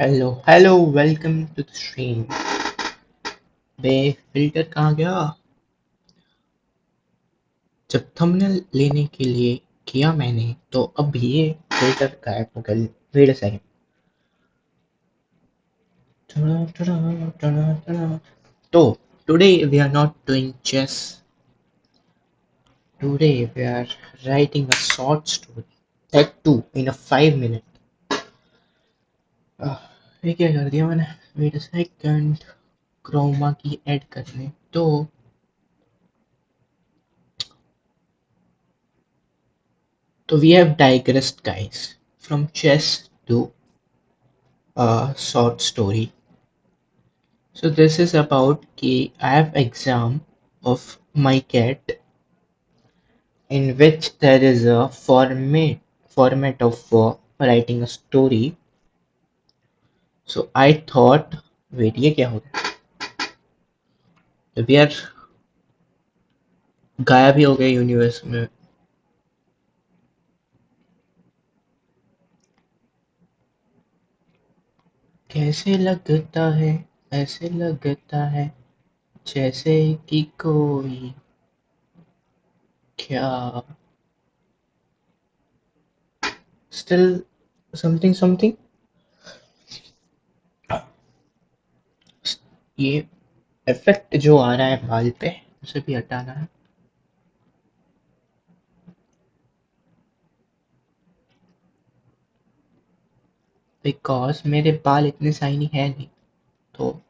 Hello welcome to the stream. बे filter कहाँ गया? जब थंबनेल लेने के लिए किया मैंने तो अब ये फिल्टर गायब हो गया। Wait a second. तो today we are not doing chess. Today we are writing a short story, that too in a 5 minute. ये क्या कर दिया मैंने? वेट अ सेकंड, क्रोमा की ऐड करने तो we have digressed, guys, from chess to a short story. So this is about कि I have exam of my cat in which there is a format of writing a story. So I thought, wait, ये क्या हो गया? अभी यार गायब ही हो गया यूनिवर्स में। कैसे लगता है, ऐसे लगता है जैसे कि कोई क्या still something something। ये इफेक्ट जो आ रहा है बाल पे उसे भी हटाना है। बिकॉज मेरे बाल इतने शाइनी है नहीं, तो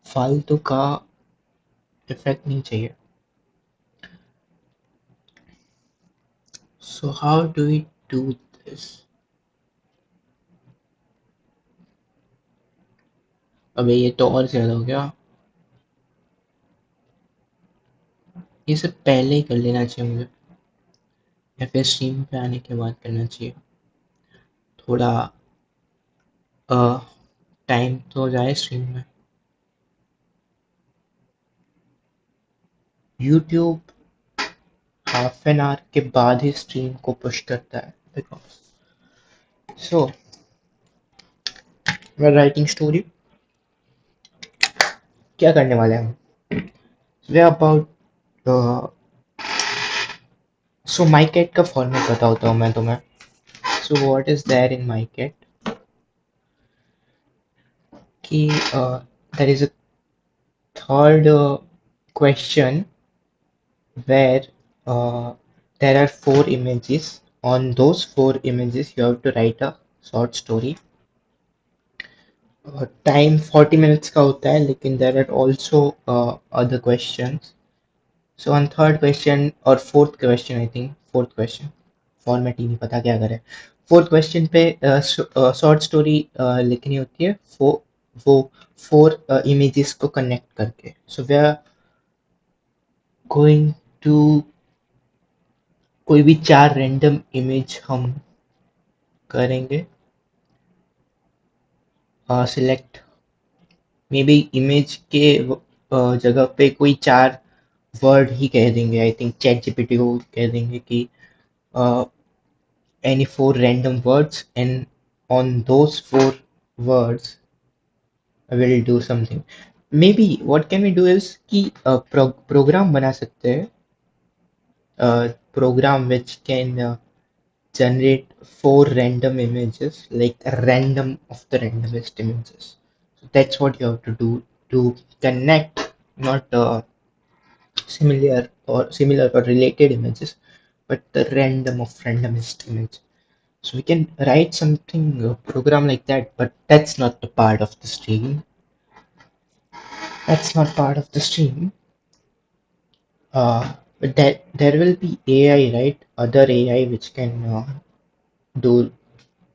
फालतू का इफेक्ट नहीं चाहिए। So how do we do this? अबे ये तो और ज्यादा हो गया। ये सब पहले ही कर लेना चाहिए मुझे, या फिर स्ट्रीम पे आने के बाद करना चाहिए। थोड़ा टाइम तो जाए स्ट्रीम में। यूट्यूब हाफ एन आवर के बाद ही स्ट्रीम को पुश करता है। Because so we writing story क्या करने वाले हैं हम? We about so my cat का फॉर्मेट बताता हूँ मैं तुम्हें। So what is there in my cat कि there is a third question where uh, there are four images. On those four images you have to write a short story. Time 40 minutes का होता है, लेकिन there are also other questions. So on third question or fourth question, I think fourth question, format ही नहीं पता क्या करे। Fourth question पे शॉर्ट स्टोरी लिखनी होती है, वो फोर इमेजेस को कनेक्ट करके। So we are going to कोई भी चार रैंडम इमेज हम करेंगे सिलेक्ट। मे बी इमेज के जगह पे कोई चार वर्ड ही कह देंगे। आई थिंक चैट जीपीटी को कह देंगे कि any four random words, and on those four words I will do something. Maybe what can we do is कि program बना सकते हैं, program which can generate four random images, like random of the randomest images. So that's what you have to do to connect not similar or related images, but the random of randomest image. So we can write something program like that, but that's not the part of the stream. That's not part of the stream. But that there will be AI, right? Other AI which can do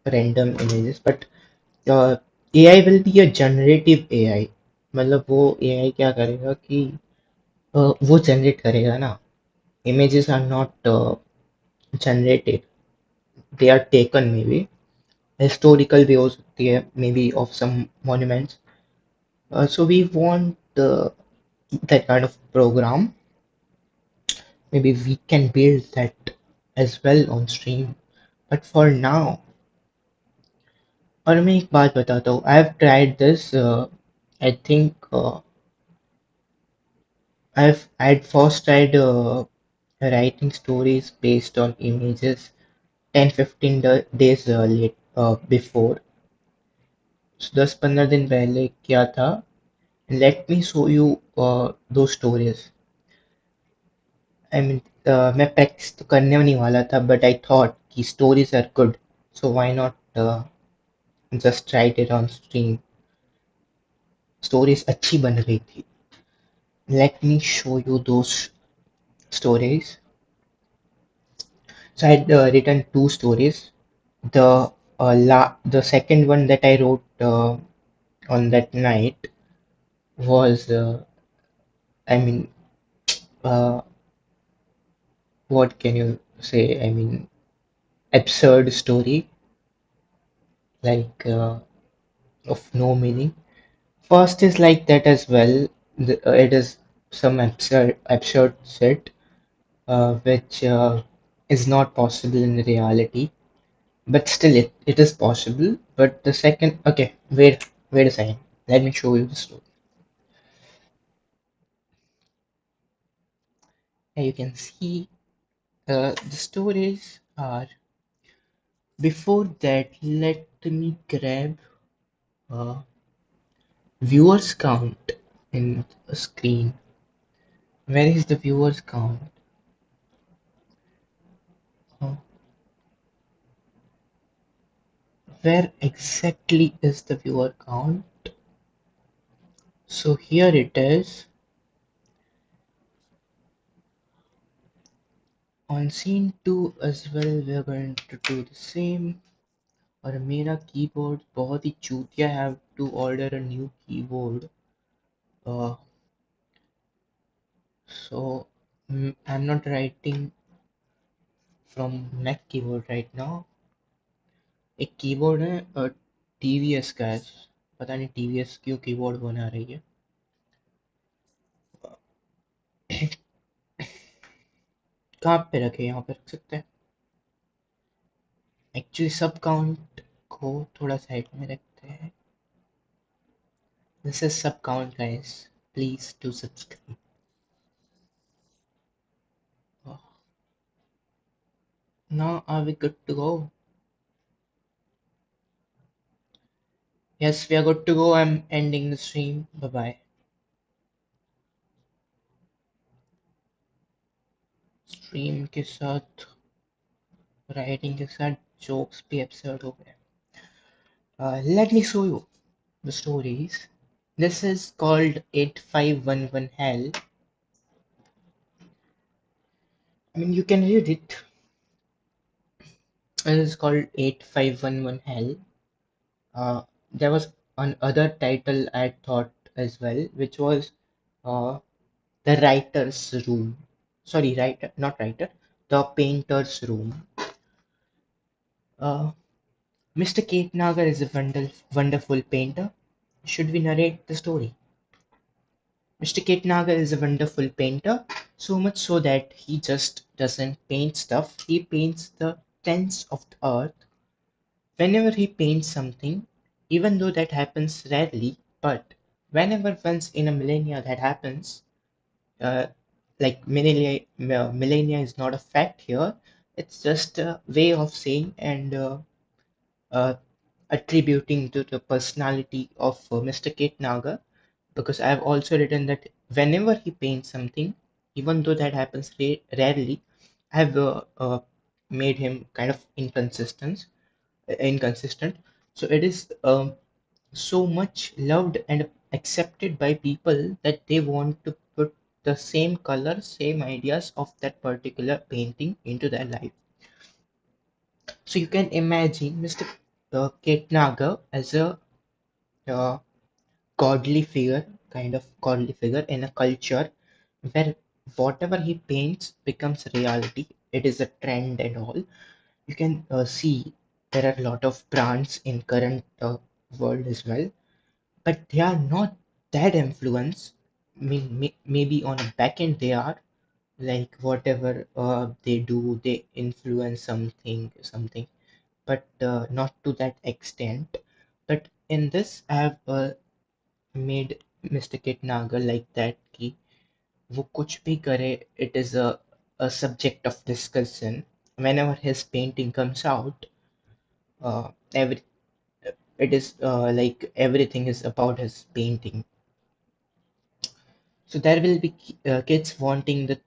random images, but AI will be a generative AI. मतलब वो AI क्या करेगा कि वो generate करेगा ना। Images are not generated, they are taken maybe. Historical भी हो सकती है, maybe of some monuments. So we want that kind of program. Maybe we can build that as well on stream. But for now, और मैं एक बात बताता हूँ, I have tried this. I think I'd first tried writing stories based on images 10-15 days late before. So 10-15 दिन पहले क्या था? Let me show you those stories. I mean, मैं practice तो करने नहीं वाला था, but I thought कि stories are good, so why not just write it on stream. Stories अच्छी बन रही थी. Let me show you those stories. So I had written two stories. The second one that I wrote on that night was, I mean, uh, what can you say? I mean, absurd story, like of no meaning. First is like that as well. It is some absurd set, which is not possible in reality, but still it is possible. But the second, okay, wait a second. Let me show you the story. You can see the stories are. Before that, let me grab uh, viewers count in the screen. Where is the viewers count? Uh, where exactly is the viewer count? So here it is. On scene 2 as well, we are going to do the same. और मेरा keyboard बहुत ही चूतिया. Have to order a new keyboard. Uh, so I'm not writing from Mac keyboard right now. एक keyboard है TVS का है. पता नहीं टीवीएस क्यों कीबोर्ड बना रही है. कहाँ पे रखे? यहाँ पे रख सकते हैं. एक्चुअली सब काउंट को थोड़ा साइड में रखते हैं. दिस इज सब count guys. Please do subscribe. Now are we good to go? Yes, we are good to go. I'm ending the stream. Bye bye. Stream के साथ राइटिंग के साथ जोक्स भी एब्सर्ड हो गए. Let me show you the stories. This is called 8511 Hell. I mean, you can read it. It is called 8511 Hell. Uh, there was another title I thought as well, which was uh, The Writer's Room. Sorry, writer, not writer, The Painter's Room. Uh, Mr. Kate Nagar is a wonderful painter. Should we narrate the story? Mr. Kate Nagar is a wonderful painter, so much so that he just doesn't paint stuff, he paints the tense of the earth. Whenever he paints something, even though that happens rarely, but whenever once in a millennia that happens, uh, like millennia is not a fact here, it's just a way of saying and uh, attributing to the personality of Mr. Kate Nagar, because I've also written that whenever he paints something, even though that happens rarely, I've made him kind of inconsistent. So it is so much loved and accepted by people that they want to put the same color, same ideas of that particular painting into their life. So you can imagine Mr. Ketnagar as a uh, godly figure, kind of godly figure in a culture where whatever he paints becomes reality. It is a trend and all. You can see there are a lot of brands in current world as well, but they are not that influence. I mean, maybe on a back end they are, like whatever they do, they influence something, but not to that extent. But in this, I have made Mr. Kitnagar like that कि वो कुछ भी करे, it is a subject of discussion. Whenever his painting comes out, every it is like everything is about his painting. So there will be kids wanting the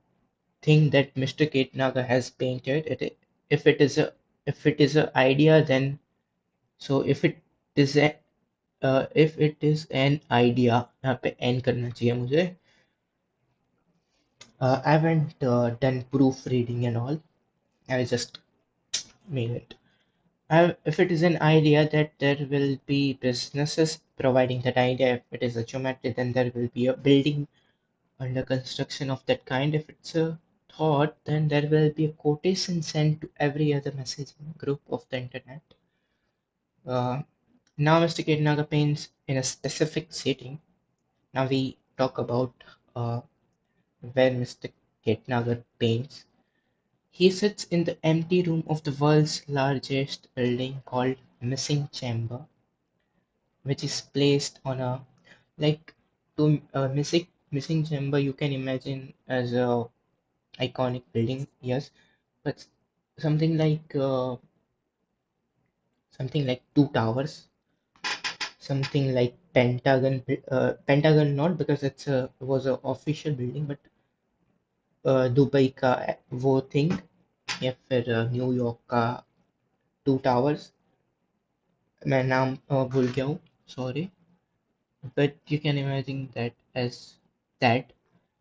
thing that Mr. Kitnagar has painted. If it is a if it is a idea, then so is a if it is an idea, यहाँ पे end करना चाहिए मुझे. I haven't done proofreading and all. I just made it. If it is an idea that there will be businesses providing that idea, if it is a geometry, then there will be a building under construction of that kind. If it's a thought, then there will be a quotation sent to every other messaging group of the internet. Now, Mr. Kitnaga paints in a specific setting. Now we talk about uh, where Mr. Kitnagar paints. He sits in the empty room of the world's largest building called Missing Chamber, which is placed on a like to missing chamber you can imagine as a iconic building, yes, but something like two towers, something like Pentagon. Pentagon not because it was a official building, but Dubai का वो thing या फिर New York का to towers. मैं नाम भूल गया हूँ, sorry, but you can imagine that as that.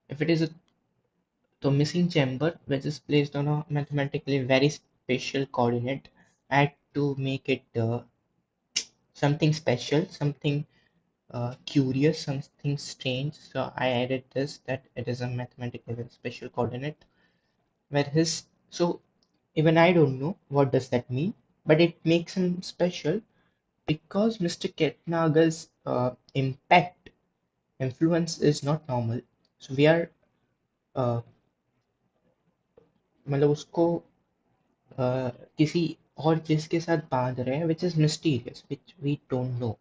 If it is a the missing chamber which is placed on a mathematically very special coordinate, I had to make it something special, something curious, something strange. So I added this that it is a mathematically very special coordinate where his so even I don't know what does that mean, but it makes him special because Mr. Ketnagar's impact influence is not normal. So we are uh, मतलब उसको किसी और चीज के साथ बांध रहे हैं which is mysterious, which we don't know.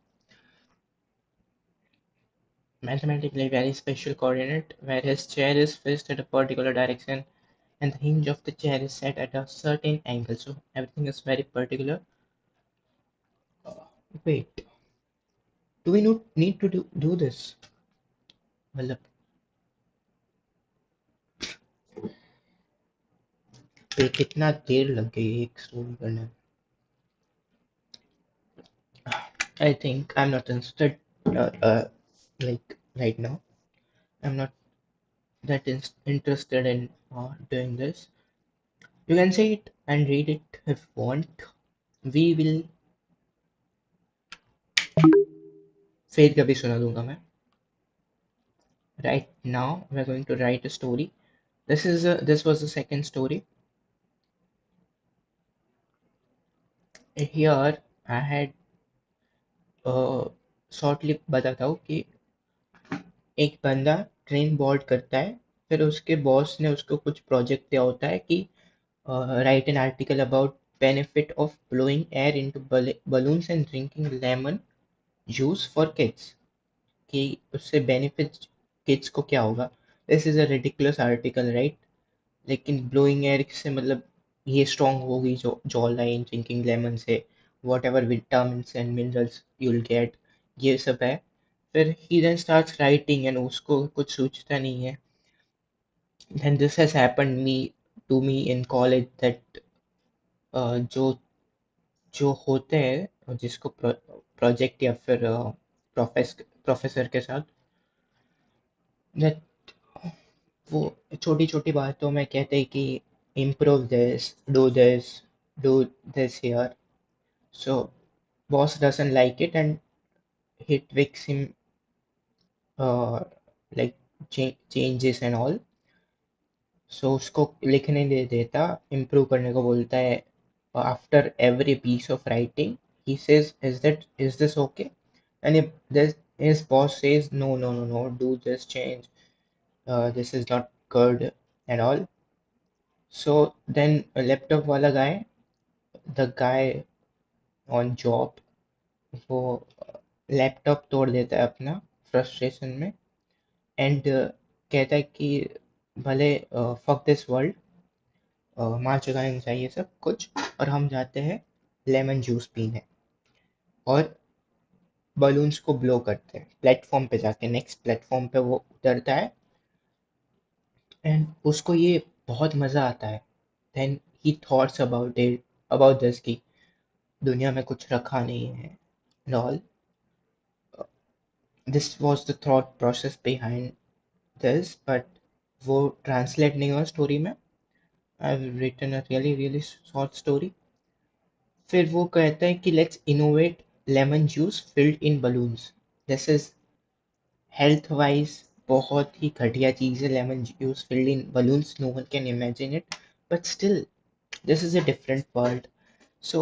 Mathematically very special coordinate where his chair is fixed at a particular direction and the hinge of the chair is set at a certain angle, so everything is very particular. Wait, do we need to do this? मतलब पे कितना देर लग गई एक story करने में? I think I'm not interested like right now. I'm not that is interested in doing this. You can say it and read it if you want. We will फिर कभी सुना दूंगा मैं. Right now we're going to write a story. This was the second story. Here I had shortly बताता हूँ कि एक बंदा ट्रेन बोर्ड करता है, फिर उसके बॉस ने उसको कुछ प्रोजेक्ट दिया होता है कि write an article about benefit of blowing air into balloons and drinking lemon juice for kids, कि उससे बेनिफिट किड्स को क्या होगा. This is a ridiculous article, right? लेकिन ब्लोइंग एयर से मतलब ये स्ट्रॉन्ग होगी जो जॉ लाइन ड्रिंकिंग लेमन से, whatever vitamin and minerals you'll get, ये सब है. फिर ही देन स्टार्ट्स राइटिंग एंड उसको कुछ सोचता नहीं है. Then this has happened me to me in college that जो जो होते हैं जिसको प्रोजेक्ट या फिर प्रोफेसर के साथ that वो छोटी छोटी बातों में कहते हैं कि improve this do this here. So boss doesn't like it and he tweaks him uh, like changes and all. So उसको लिखने नहीं देता, improve करने को बोलता है. After every piece of writing he says, is this okay? And if this his boss says no, do this change, this is not good and all. So then a laptop wala guy, the guy on job, वो laptop तोड़ देता है अपना frustration में, and कहता है कि भले फक दिस वर्ल्ड, मार चुकाना चाहिए सब कुछ, और हम जाते हैं लेमन जूस पीने, और बलून्स को ब्लो करते हैं प्लेटफॉर्म पे जाके, नेक्स्ट प्लेटफॉर्म पे वो उतरता है, एंड उसको ये बहुत मज़ा आता है। Then he thoughts about it, about this की दुनिया में कुछ रखा नहीं है and all. This was the thought process behind this, but वो ट्रांसलेट नहीं हुआ स्टोरी में। I have written a really really short story. फिर वो कहता है कि let's innovate lemon juice filled in balloons. This is health wise बहुत ही घटिया चीज़ है, lemon juice filled in balloons, no one can imagine it, but still this is a different world. So,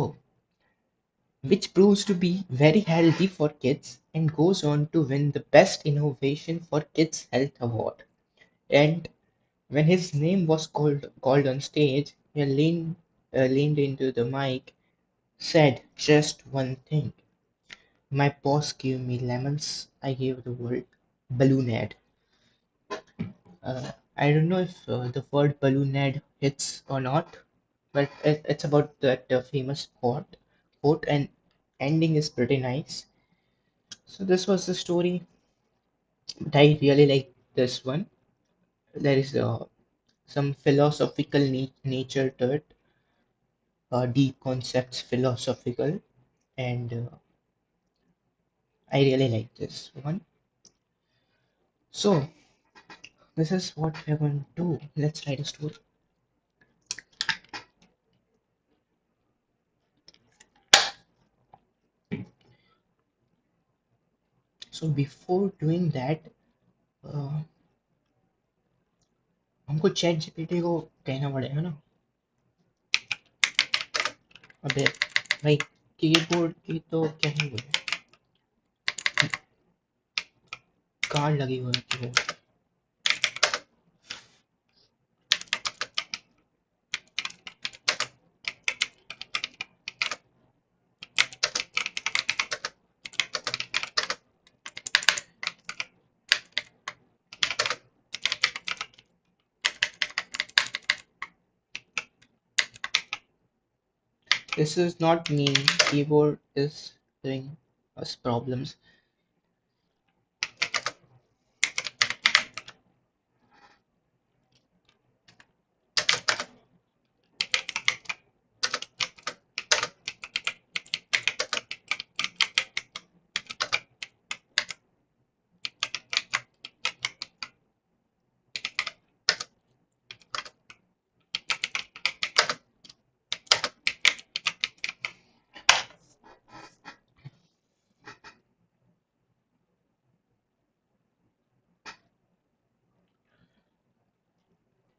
which proves to be very healthy for kids and goes on to win the Best Innovation for Kids Health Award. And when his name was called on stage, he leaned into the mic, said just one thing. My boss gave me lemons, I gave the world balloon ad. I don't know if the word balloon ad hits or not, but it's about that famous quote, and ending is pretty nice. So this was the story, but I really like this one. There is some philosophical nature to it, deep concepts, philosophical, and I really like this one. So this is what we're going to do. Let's write a story. So before doing that, uh, हमको chat GPT को कहना पड़ेगा ना। अबे भाई, keyboard की तो क्या ही बोले, कार्ड लगी हुई है। This is not me. Keyboard is doing us problems.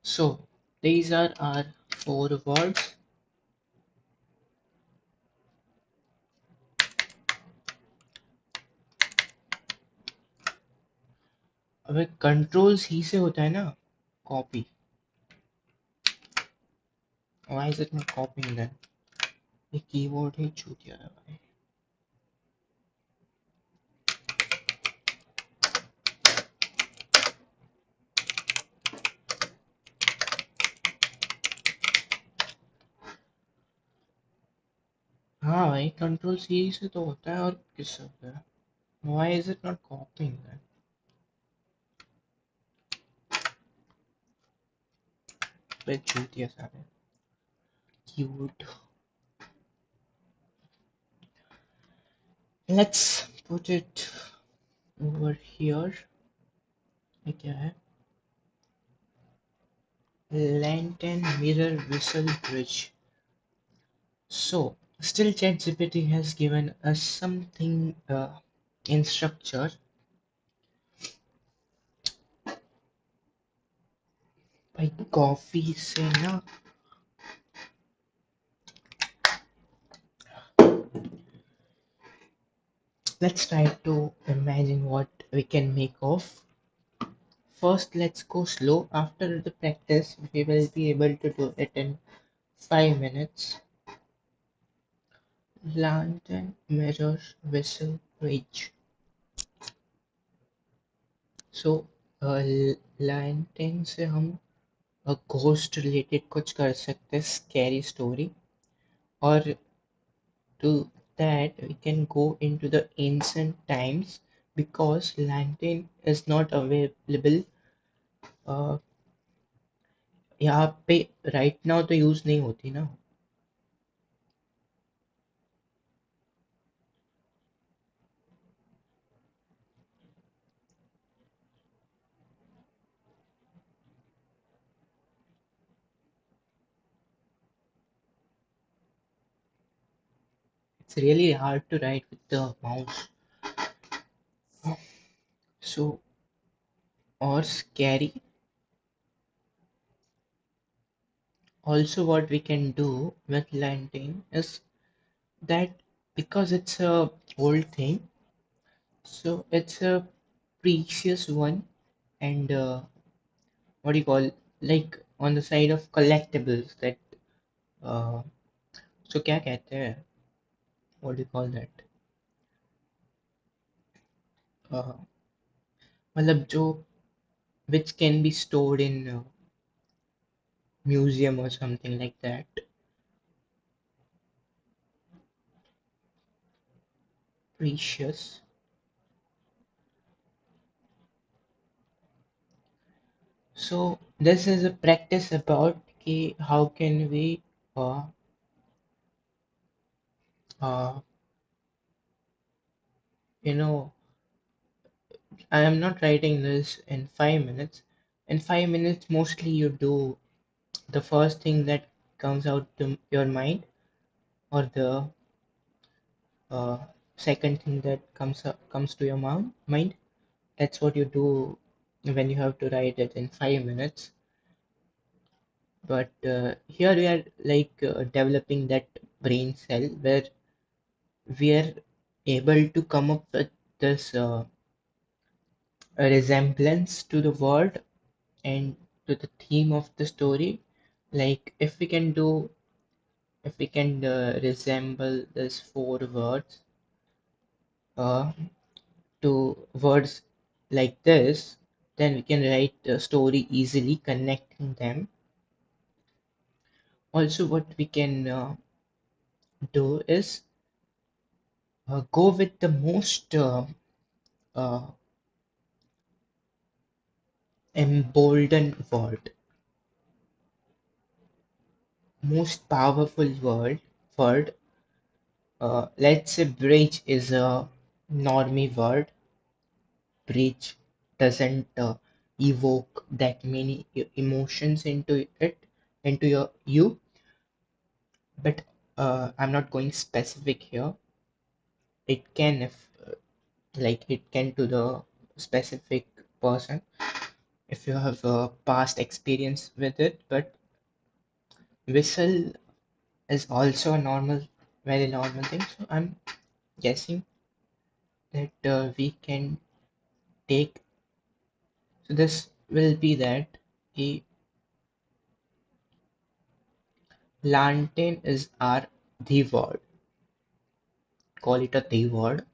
So these are our four words. अबे कंट्रोल सी से होता है ना, copy. Why is it not copying then? ये कीबोर्ड ही चूतिया है भाई। हाँ भाई, कंट्रोल सी से तो होता है, और किससे होता है? Why is it not copying then? बे चूतिया सारे keyboard. Let's put it over here. ये क्या है? Lantern Mirror Whistle Bridge. So, still ChatGPT has given us something in structure. By coffee से ना, let's try to imagine what we can make of. First, let's go slow. After the practice, we will be able to do it in 5 minutes. Lantern, mirror, whistle, rage. सो लैंटिन से हम ghost related कुछ कर सकते हैं, scary story, और to that we can go into the ancient times because lantern is not available uh, यहाँ पे right now तो यूज नहीं होती ना. It's really hard to write with the mouse. So, or scary. Also, what we can do with lantern is that because it's a old thing, so it's a precious one, and what do you call, like on the side of collectibles that uh, so क्या कहते हैं, what do you call that, uh, मतलब जो which can be stored in a museum or something like that. Precious. So this is a practice about कि how can we uh, uh, you know, I am not writing this in 5 minutes. In 5 minutes mostly you do the first thing that comes out to your mind, or the uh, second thing that comes to your mind. That's what you do when you have to write it in 5 minutes. But here we are like developing that brain cell where we are able to come up with this resemblance to the word and to the theme of the story. Like if we can resemble these four words uh, to words like this, then we can write the story easily, connecting them. Also, what we can do is go with the most uh, emboldened word, most powerful word. Let's say bridge is a normie word. Bridge doesn't evoke that many emotions into you, but I'm not going specific here. It can, if like it can to the specific person if you have a past experience with it, but whistle is also a very normal thing. So I'm guessing that we can take. So this will be that a lantern is our the word. Call it a the word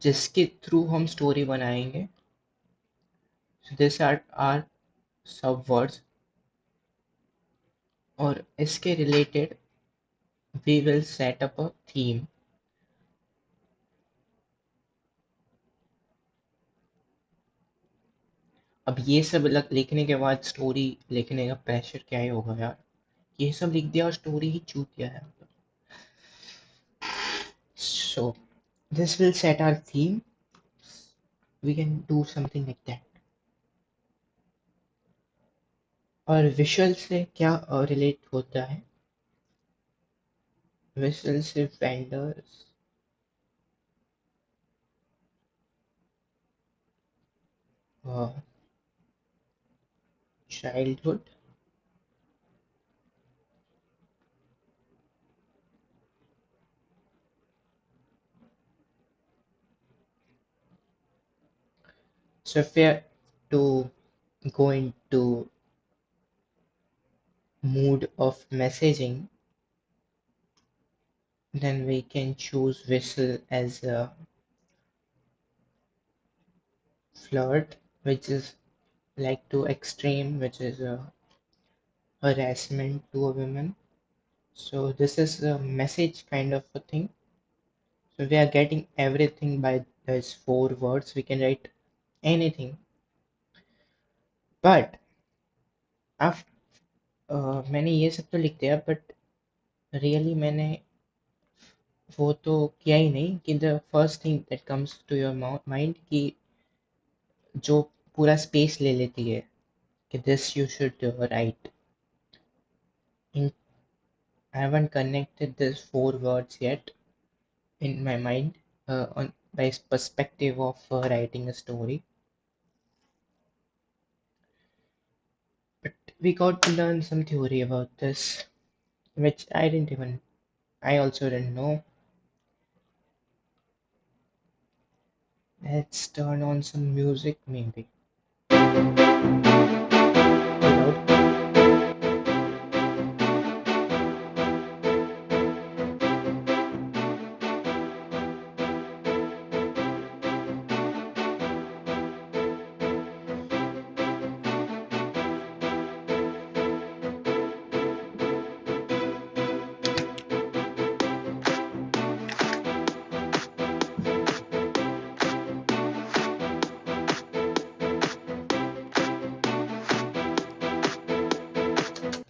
जिसके through हम story बनाएंगे. So this are our सब words, और इसके related we will set up a theme. अब ये सब लिखने के बाद स्टोरी लिखने का प्रेशर क्या ही होगा यार. ये सब लिख दिया और स्टोरी ही चूतिया है. So this will set our theme. We can do something like that. और विजुअल से क्या रिलेट होता है. विजुअल से vendors, childhood, so if we are to go into mood of messaging, Then we can choose whistle as a flirt, which is like to extreme, which is a harassment to a woman. So this is a message kind of a thing. So we are getting everything by those four words. We can write anything. But after मैंने ये सब तो लिख दिया, but really मैंने वो तो किया ही नहीं कि the first thing that comes to your mind कि जो पूरा space ले लेती है कि this you should write. In, I haven't connected these four words yet in my mind on by perspective of writing a story. But we got to learn some theory about this, which I also didn't know. Let's turn on some music maybe. Loud.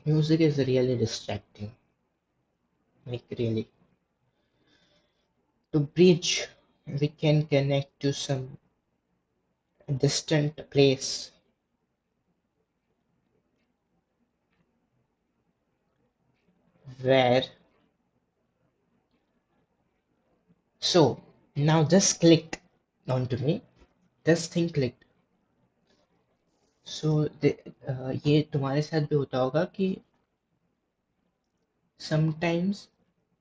Music is really distracting, like really. To bridge, we can connect to some distant place where. So now this clicked onto me. This thing clicked. So ये तुम्हारे साथ भी होता होगा कि sometimes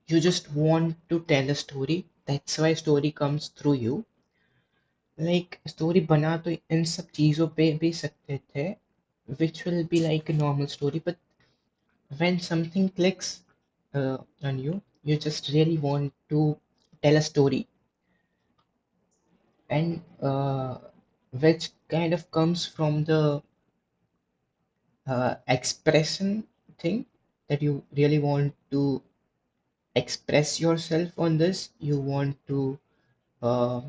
you just want to tell a story. That's why story comes through you. Like story बना तो इन सब चीज़ों पे भी सकते थे, which will be like a normal story. But when something clicks on you, you just really want to tell a story, and which kind of comes from the expression thing that you really want to express yourself on this. Uh,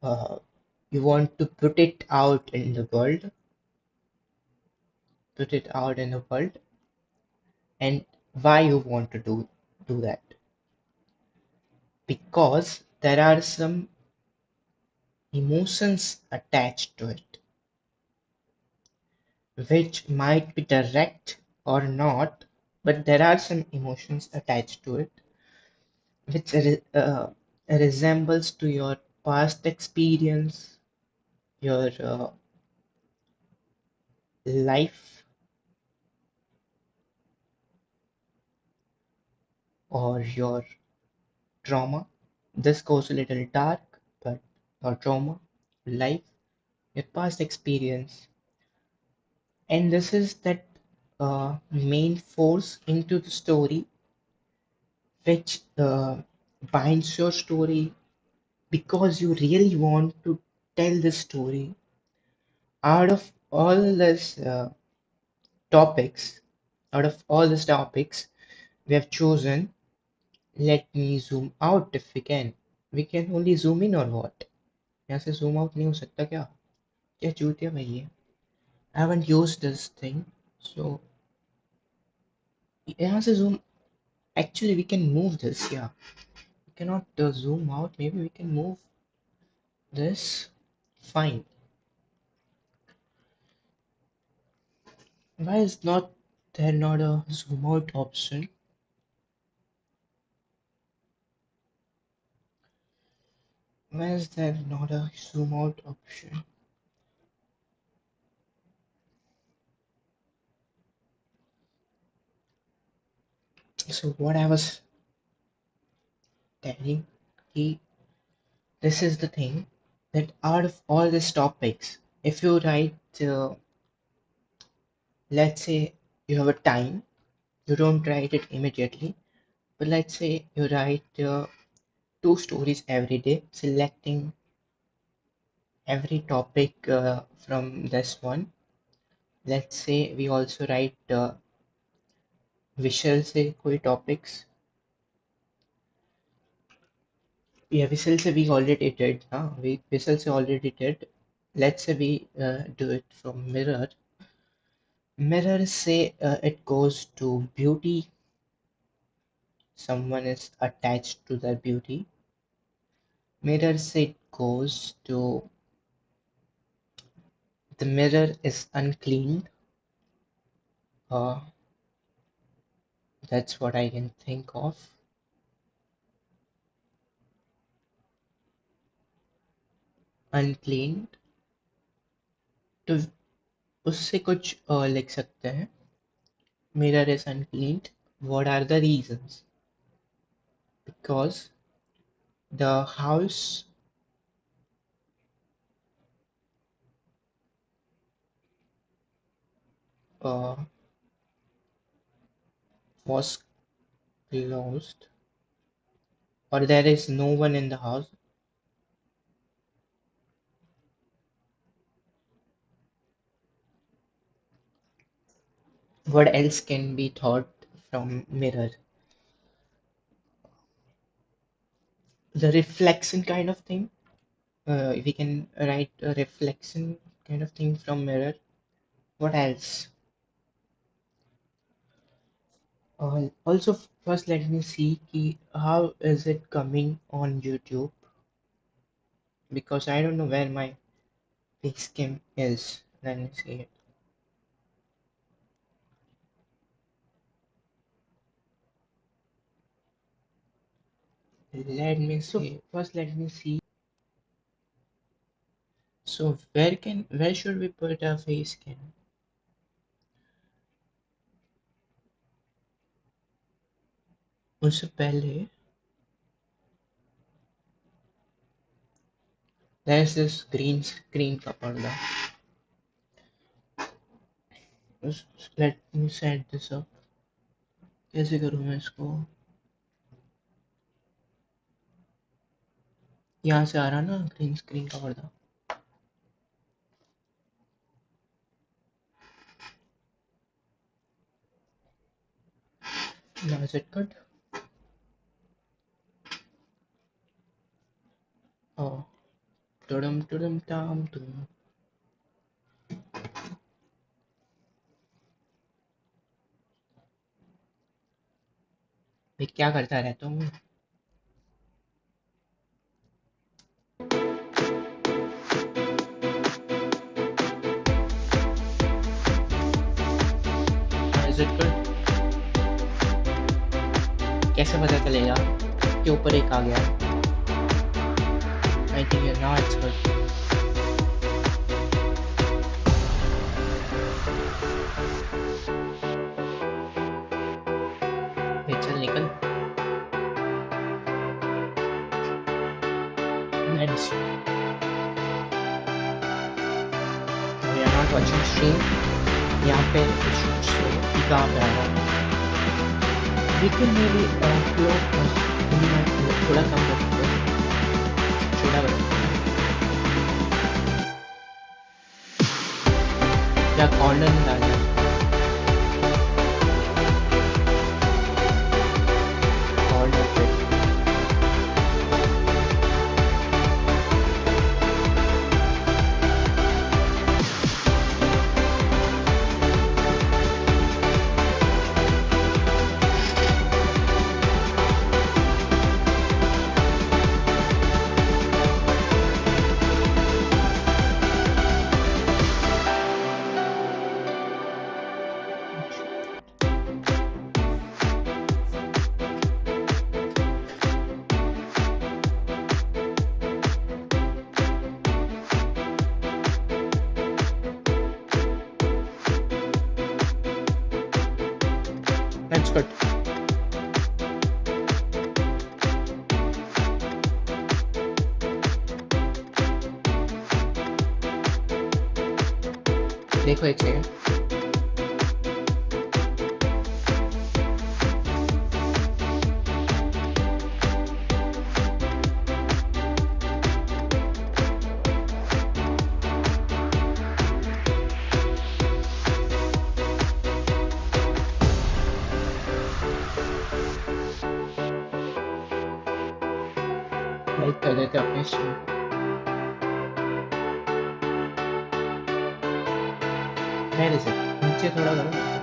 uh, you want to put it out in the world, and why you want to do that? Because there are some emotions attached to it, which might be direct or not, but there are some emotions attached to it, which resembles to your past experience, your life, or your trauma. This goes a little dark, but your trauma, life, your past experience, and this is that main force into the story, which binds your story because you really want to tell the story. Out of all these topics, out of all these topics we have chosen, let me zoom out if we can. We can only zoom in or what? यहाँ से zoom out नहीं हो सकता क्या? क्या चूतिया भाई ये? I haven't used this thing, so यहाँ से zoom. Actually, we can move this. Yeah, we cannot zoom out. Maybe we can move this. Fine. Why is not there not a zoom out option? Why is there not a zoom out option? So what I was telling, he, this is the thing that out of all these topics, if you write, let's say you have a time, you don't write it immediately, But let's say you write two stories every day, selecting every topic from this one. Let's say we also write we shall से कोई topics. Yeah, whistle se we already did. We whistle se already did. Let's say we do it from mirror. Mirror say it goes to beauty. Someone is attached to their beauty. Mirror say it goes to the mirror is unclean. Uh, that's what I can think of. Unclean. तो उससे कुछ लिख सकते हैं. Mirror is uncleaned. What are the reasons? Because the house uh, was closed, or there is no one in the house. What else can be thought from mirror? The reflection kind of thing. We can write a reflection kind of thing from mirror. What else? Also, first let me see how is it coming on YouTube, because I don't know where my Facecam is. Let me see it. Let me see. First, let me see. So where should we put our Facecam? उससे पहले there's this green screen का पर्दा. Let me set this up. कैसे करूँ मैं इसको? यहाँ से आ रहा ना ग्रीन स्क्रीन का पर्दा. Now is it good? Oh, tudum tudum tam tum. मैं क्या करता रहता हूँ? Now is it good? कैसे पता चलेगा कि ऊपर एक आ गया? I think now it's good. चल निकल. Let's. We are not watching stream. यहाँ पे कहाँ पे आ रहा है? We can maybe थोड़ा कम कर सकते हैं. छोटा कर सकते हैं. या कॉर्नर में डालना है. कॉर्नर पे. That's good. देखो एक सेकंड. लाइक कर देते अपने स्ट्रीम को। वेयर इज इट, नीचे थोड़ा करो नीचे।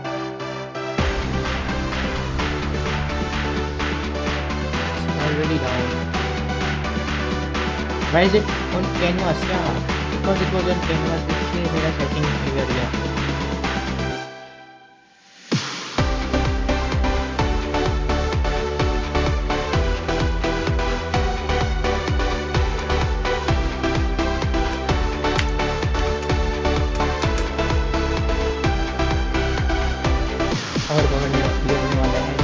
Already down. Why is it on canvas? Yeah, because it was on canvas इसलिए मेरा सेटिंग बिगड़ गया। और पकड़ने ये होने वाला है।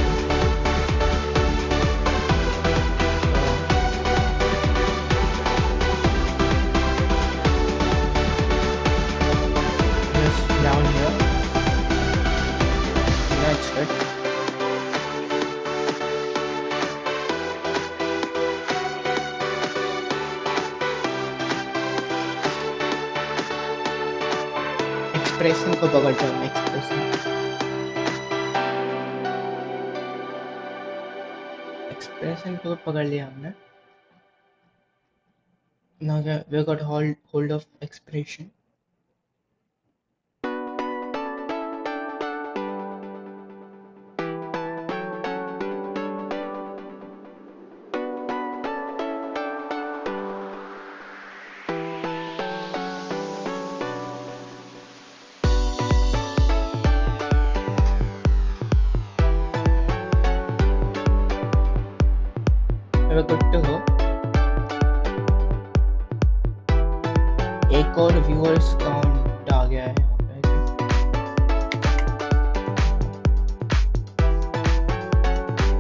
Just down here, that's it। Expression को पकड़ता हूँ, एक्सप्रेशन। एक्सप्रेशन को पकड़ लिया हमने। Now we got hold of expression। we're good to go। एक और व्यूअर्स काउंट आ गया है यहाँ पे।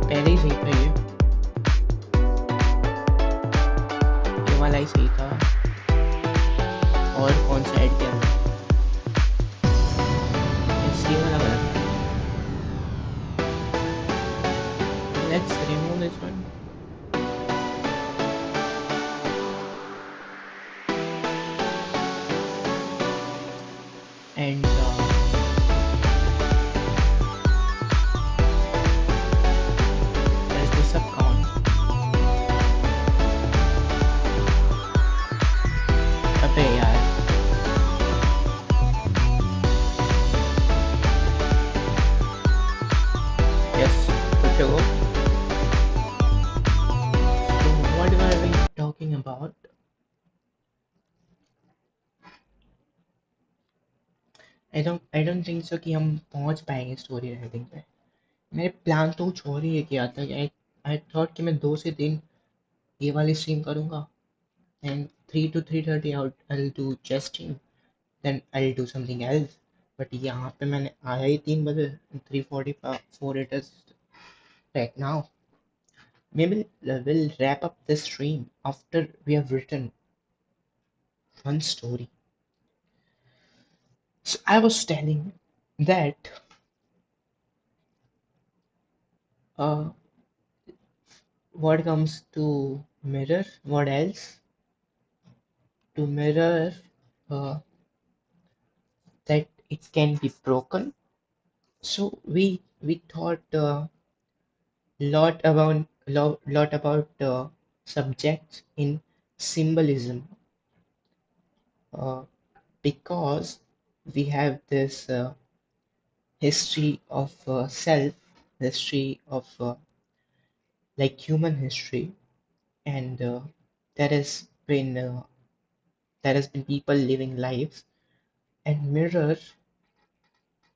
पहले ही सही था ये वाला ही सही था। और कौन सा ऐड किया था? Yes, ये वाला गलत है। Let's remove this one। And there's the sub count। अबे यार, yes, good to go। So what were we talking about? I don't think so कि हम पहुंच पाएंगे स्टोरी राइटिंग पे। मेरे प्लान तो कुछ और ही है किया था कि आई थॉट कि मैं 2 से 3 ये वाली स्ट्रीम करूँगा and 3 to 3:30 I'll do jesting, then I'll do something else। But यहाँ पे मैंने आया ही 3 बजे, 3:44 it is right now। Maybe we'll wrap up this stream after we have written one story। So I was telling that uh, what comes to mirror, what else? To mirror that it can be broken। So we thought lot about subjects in symbolism, uh, because we have this history of self, history of like human history, and there has been people living lives, and mirror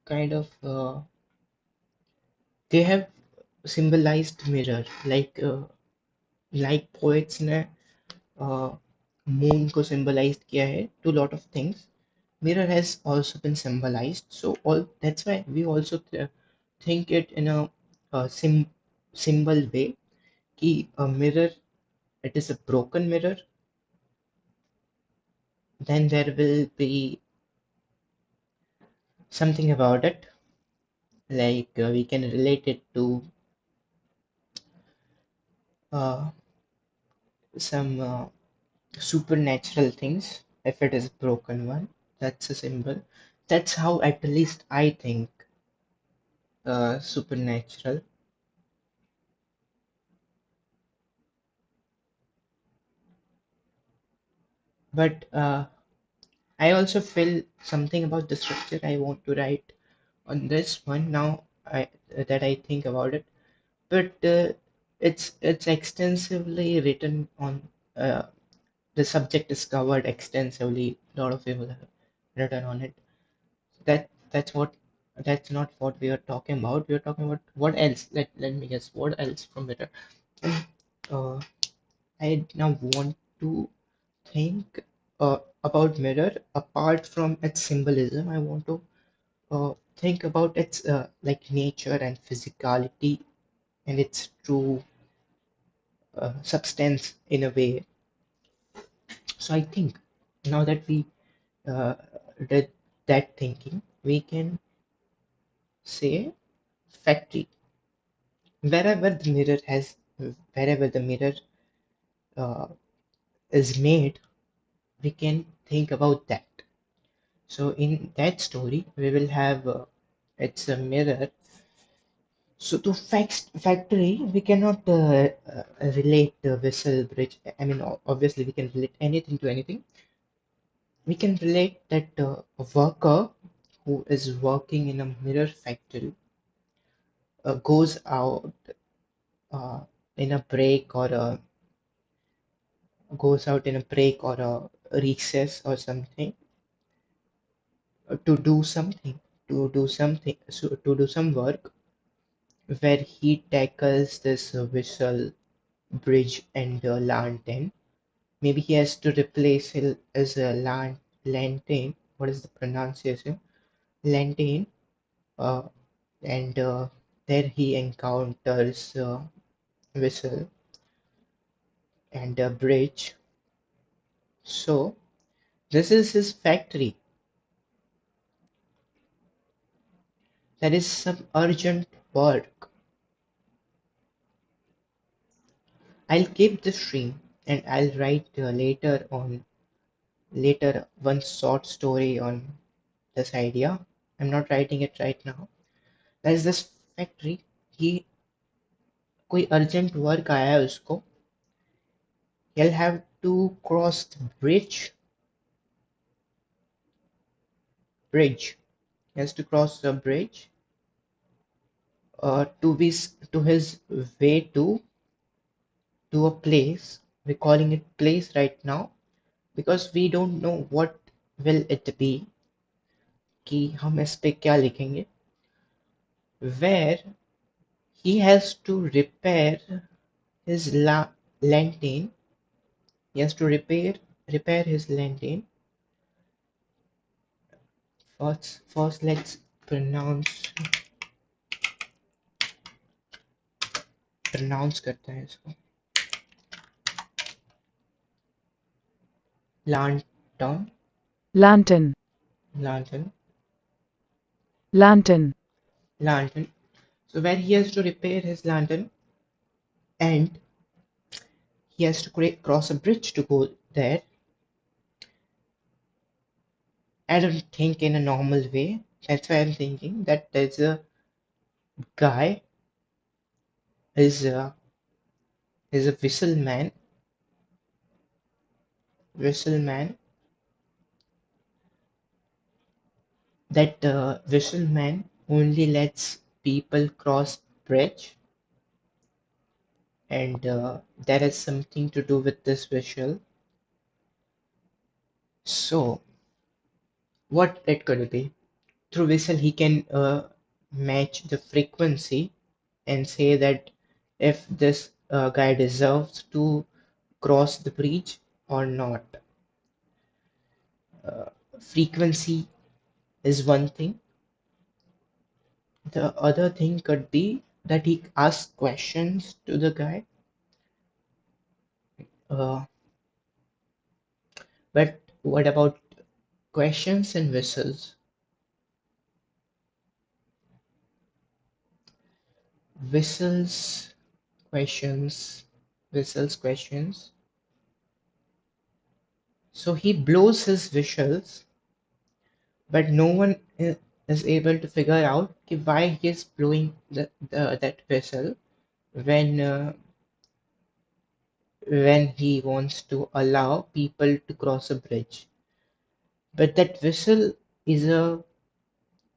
kind of they have symbolized mirror like poets ने moon को symbolized किया है to lot of things। Mirror has also been symbolized, so all that's why we also think it in a, symbol way कि a mirror, it is a broken mirror, then there will be something about it, like we can relate it to uh, some supernatural things if it is broken one. That's a symbol. That's how at least I think supernatural। But I also feel something about the structure I want to write on this one now that I think about it. But it's extensively written on uh, the subject is covered extensively. A lot of people have written on it. That's not what we are talking about. We are talking about what else. Let me guess. What else from Mirror? Uh, I now want to think about Mirror apart from its symbolism. I want to think about its like nature and physicality and its true substance in a way. So I think now that we uh, did that thinking, we can say factory. Wherever the mirror has, wherever the mirror uh, is made, we can think about that. So in that story, we will have it's a mirror. So to factory, we cannot relate the vessel bridge. I mean, obviously we can relate anything to anything. We can relate that a worker who is working in a mirror factory goes out uh, in a break or a goes out in a break or a recess or something to do something to do some work where he tackles this whistle bridge and lantern. Maybe he has to replace his lantern. What is the pronunciation? Lantern. Uh, and there he encounters Whistle and a bridge. So this is his factory. There is some urgent work. I'll keep this stream and I'll write later one short story on this idea. I'm not writing it right now. There's this factory. he कोई urgent work आया है उसको. He'll have to cross the bridge. He has to cross the bridge to his way to a place. We're calling it place right now because we don't know what will it be कि हम इस पे क्या लिखेंगे where he has to his lantern. He has to repair his lantern. First let's pronounce करते हैं इसको. Lantern. Lantern, Lantern. lantern, Lantern. So where he has to repair his lantern and he has to cross a bridge to go there. I don't think in a normal way. That's why I'm thinking that there's a guy is a whistle man. That whistle man only lets people cross bridge, and that has something to do with this visual. So what it could be? Through whistle, he can match the frequency and say that if this guy deserves to cross the bridge or not. Frequency is one thing. The other thing could be that he asks questions to the guy. Uh, but what about questions and whistles? Whistles, questions, whistles, questions. So he blows his whistles, but no one is able to figure out why he is blowing that whistle when when he wants to allow people to cross a bridge. But that whistle is a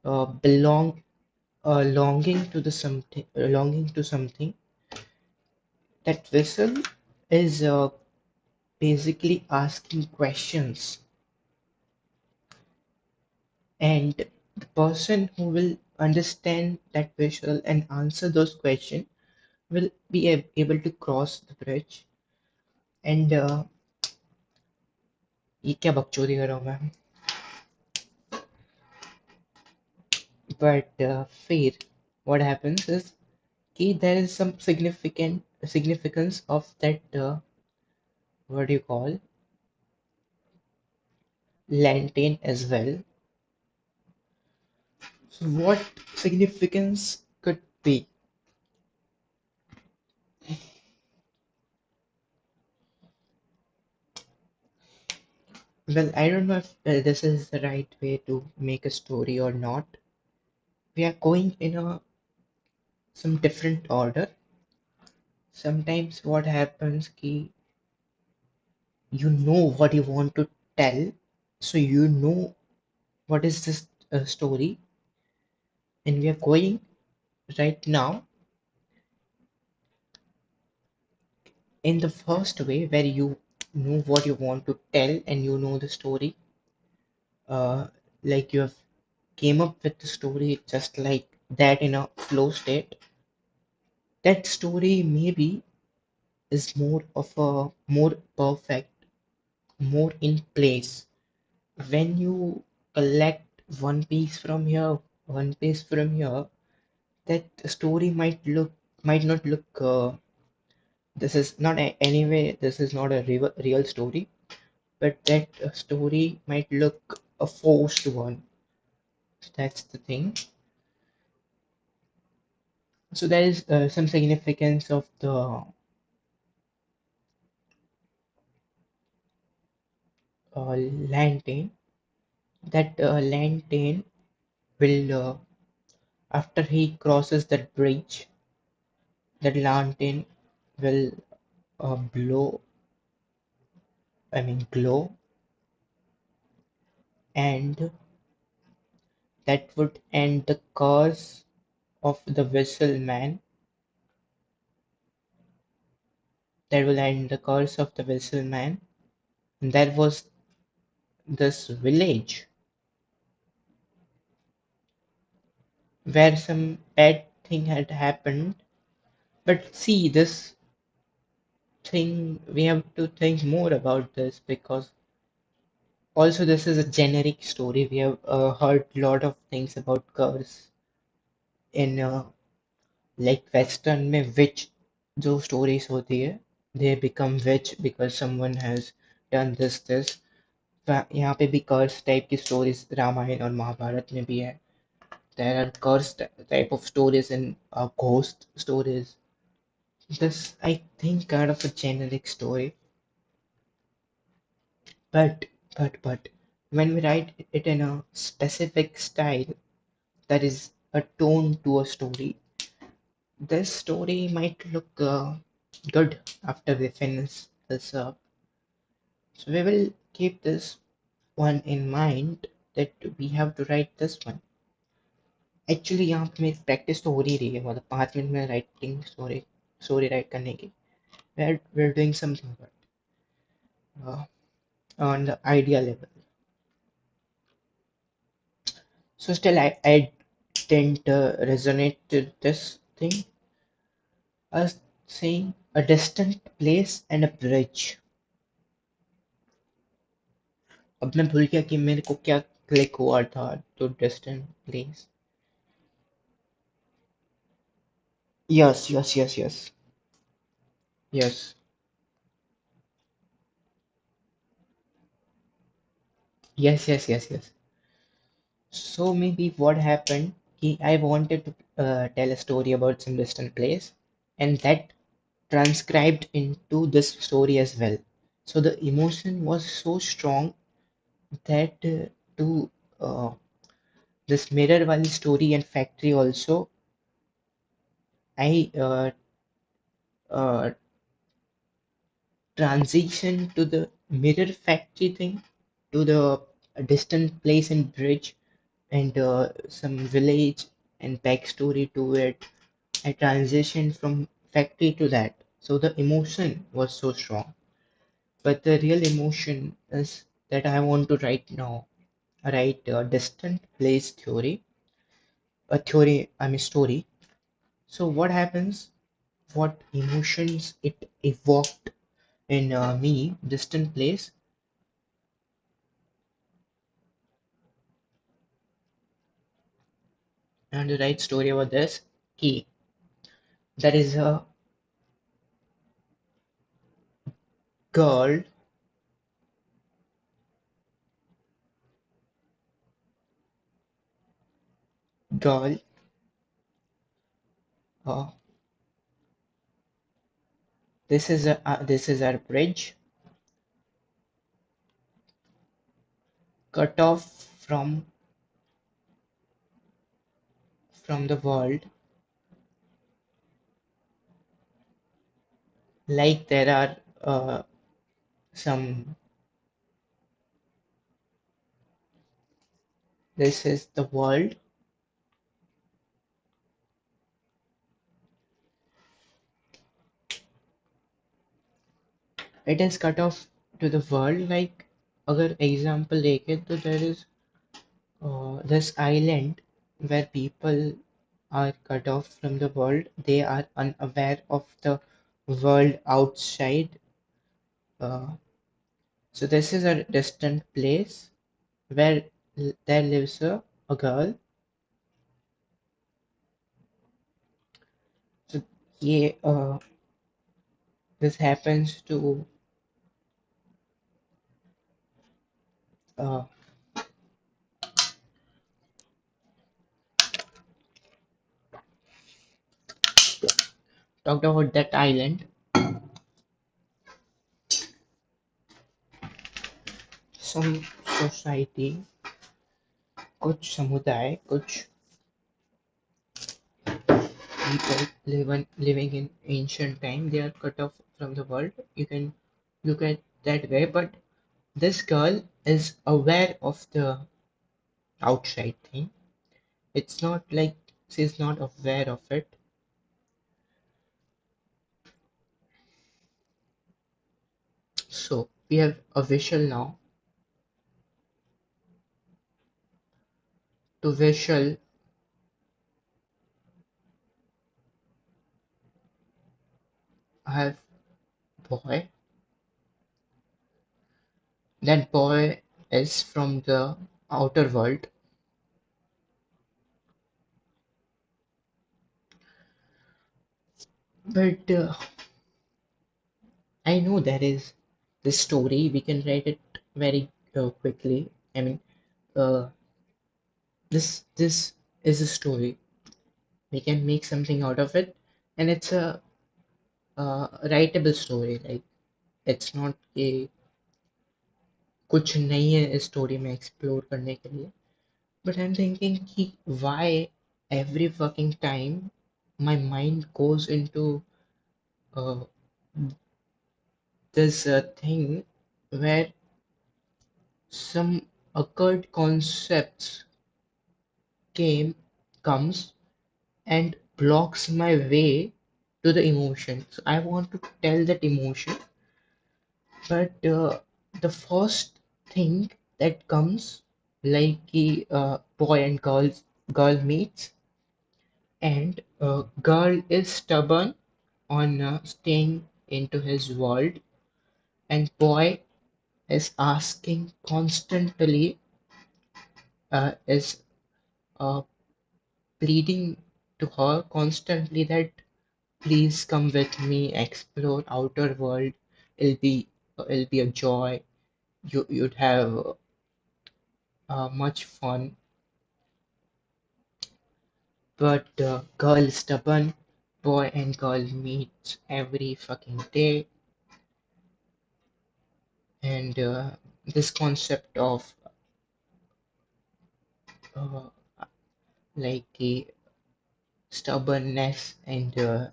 longing to the something, longing to something. That whistle is basically asking questions, and the person who will understand that visual and answer those questions will be able to cross the bridge. And ये क्या बकचोदी कर रहा हूँ मैं. But फिर what happens is कि there is some significance of that what do you call lantern as well. So what significance could be? Well, I don't know if this is the right way to make a story or not. We are going in a some different order. Sometimes what happens ki you know what you want to tell, so you know what is this story, and we are going right now in the first way where you know what you want to tell and you know the story. Uh, like you have came up with the story just like that in a flow state. That story maybe is more of a more perfect, more in place. When you collect one piece from here, one piece from here, that story might not look. This is not anyway. This is not a real story, but that story might look a forced one. That's the thing. So there is some significance of the lantern. That lantern will after he crosses that bridge, that lantern will blow, I mean glow, and that would end the curse of the vessel man. That will end the curse of the vessel man. And there was this village where some bad thing had happened. But see, this thing, we have to think more about this because also this is a generic story. We have heard a lot of things about curse in like western में witch जो stories होती है, they become witch because someone has done this. यहाँ पे भी कर्स type की stories Ramayan और महाभारत में भी है. There are curse type of stories and ghost stories. This I think kind of a generic story, but but when we write it in a specific style, there is a tone to a story. This story might look good after we finish this up. So we will keep this one in mind that we have to write this one. Actually यहाँ पे मेरी practice तो हो ही रही है, मतलब 5 minute में writing story right करने की. We're doing something uh, on the idea level. So still I didn't resonate to this thing. I was saying a distant place and a bridge. अब मैं भूल गया कि मेरे को क्या क्लिक हुआ था to distant place. Yes. Yes. Yes. So maybe what happened, I wanted to tell a story about some distant place, and that transcribed into this story as well. So the emotion was so strong that to this mirror wali story and factory also, I transition to the mirror factory thing, to the distant place in bridge, and some village and backstory to it. I transitioned from factory to that. So the emotion was so strong. But the real emotion is that I want to write now. Write a distant place theory, I mean story. So what happens? What emotions it evoked in me, distant place, and to write story about this key. There is a girl, girl. Uh, this is our bridge, cut off from the world. Like there are some. This is the world. It is cut off to the world. Like अगर example लेके तो there is this island where people are cut off from the world. They are unaware of the world outside. Uh, so this is a distant place where there lives a girl. So ये this happens to uh, talked about that island. Some society, कुछ समुदाय, कुछ people living in ancient time, they are cut off from the world. You can look at that way, but this girl is aware of the outside thing. It's not like she's not aware of it. So we have a visual now. To visual, I have boy. That boy is from the outer world, but I know there is this story. We can write it very quickly. I mean, uh, this is a story. We can make something out of it, and it's a writable story. Like it's not a कुछ नहीं है इस story में explore करने के लिए. But I'm thinking कि why every fucking time my mind goes into uh, this thing where some occurred concepts came comes and blocks my way to the emotion. So I want to tell that emotion, but the first thing that comes, like the boy and girl meets, and girl is stubborn on staying into his world, and boy is asking constantly, is uh, pleading to her constantly that please come with me, explore outer world. It'll be a joy. You'd have much fun. But girl is stubborn. Boy and girl meet every fucking day, and this concept of uh, like a stubbornness and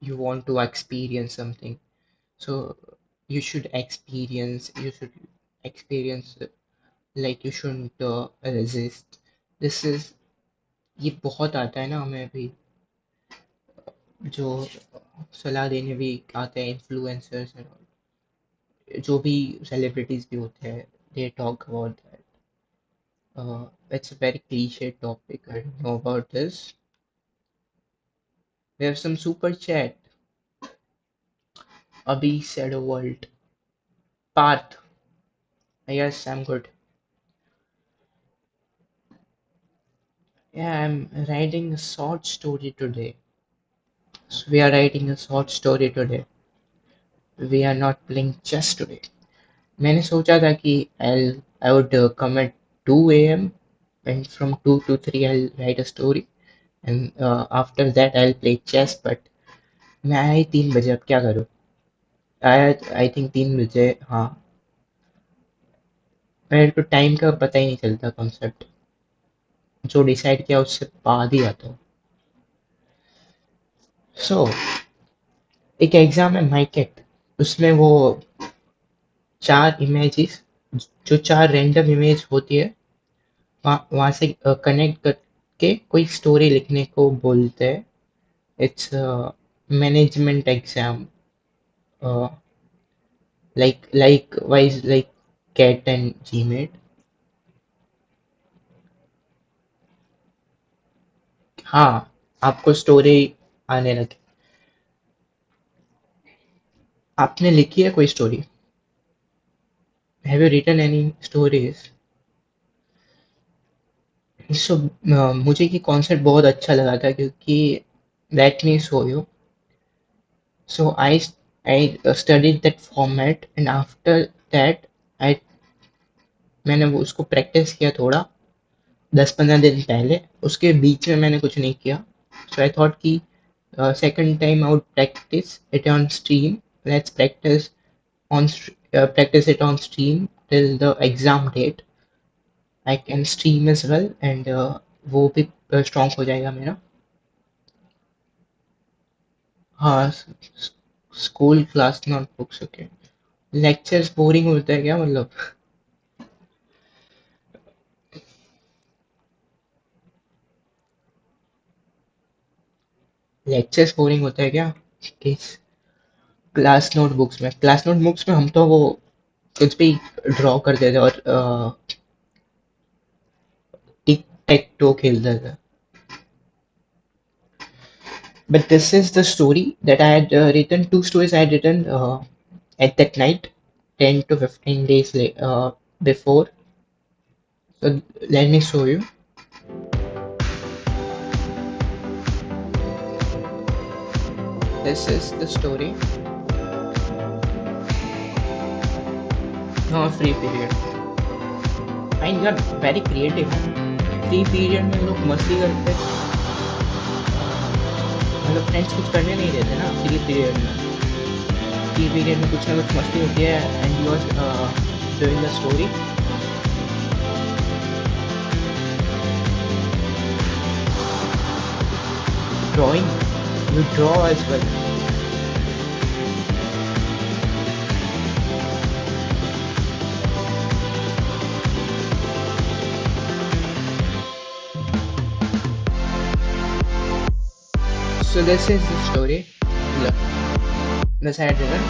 you want to experience something. So you should experience like you shouldn't resist. This is ये बहुत आता है ना हमें अभी जो सलाह देने भी आते हैं इन्फ्लुएंसर्स जो भी सेलिब्रिटीज भी होते हैं they talk about that. It's a very cliche topic. I don't know about this. We have some super chat. Abhi said a world. Path. Yes, I'm good. Yeah, I'm writing a short story today. So we are writing a short story today. We are not playing chess today. मैंने सोचा था कि I would come at 2 a.m. and from 2 to 3 I'll write a story and after that I'll play chess but मैं आया ही 3 बजे अब क्या करूँ आया आई थिंक 3 बजे हाँ मेरे को टाइम का पता ही नहीं चलता कॉन्सेप्ट जो डिसाइड किया उससे बाद ही आता हूँ सो एक एग्जाम है माइकेट उसमें वो 4 इमेजेस जो 4 रैंडम इमेज होती है वहाँ से कनेक्ट करके कोई स्टोरी लिखने को बोलते हैं it's management exam likewise like cat and gmate हाँ आपको स्टोरी आने लगे आपने लिखी है कोई story have you written any stories so मुझे ये कॉन्सेप्ट बहुत अच्छा लगा था क्योंकि let me show you so I studied that format and after that I मैंने वो उसको प्रैक्टिस किया थोड़ा 10-15 दिन पहले उसके बीच में मैंने कुछ नहीं किया सो आई थॉट कि second time I would practice it on stream. Let's practice it on stream till the exam date. I can stream as well and वो भी strong हो जाएगा मेरा हाँ school class notebooks okay lectures boring होता है क्या मतलब लेक्चर्स बोरिंग होता है क्या किस क्लास नोटबुक्स में हम तो वो कुछ भी ड्रॉ करते थे और टिक टेक टो खेलते थे but this is the story that I had written. Two stories I had written at that night, 10 to 15 days before. So let me show you. This is the story. No free period. And you are very creative. Free period में लोग मस्ती करते मतलब friends कुछ करने नहीं देते ना फ्री पीरियड में कुछ ना कुछ मस्ती होती है and you are doing the story drawing you draw as well so this is the story look this I had written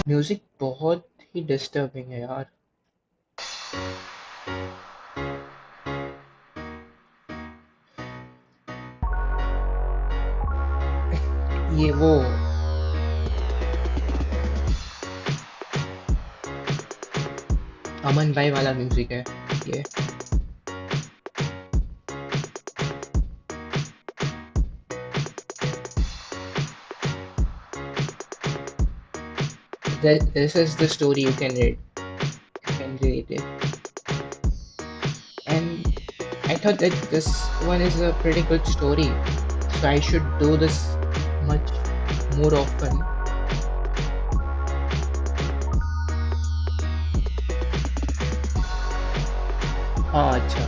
music बहुत ही डिस्टर्बिंग है यार ये वो अमन भाई वाला म्यूजिक है ये this is the story you can read it and I thought that this one is a pretty good story so I should do this much more often हाँ अच्छा।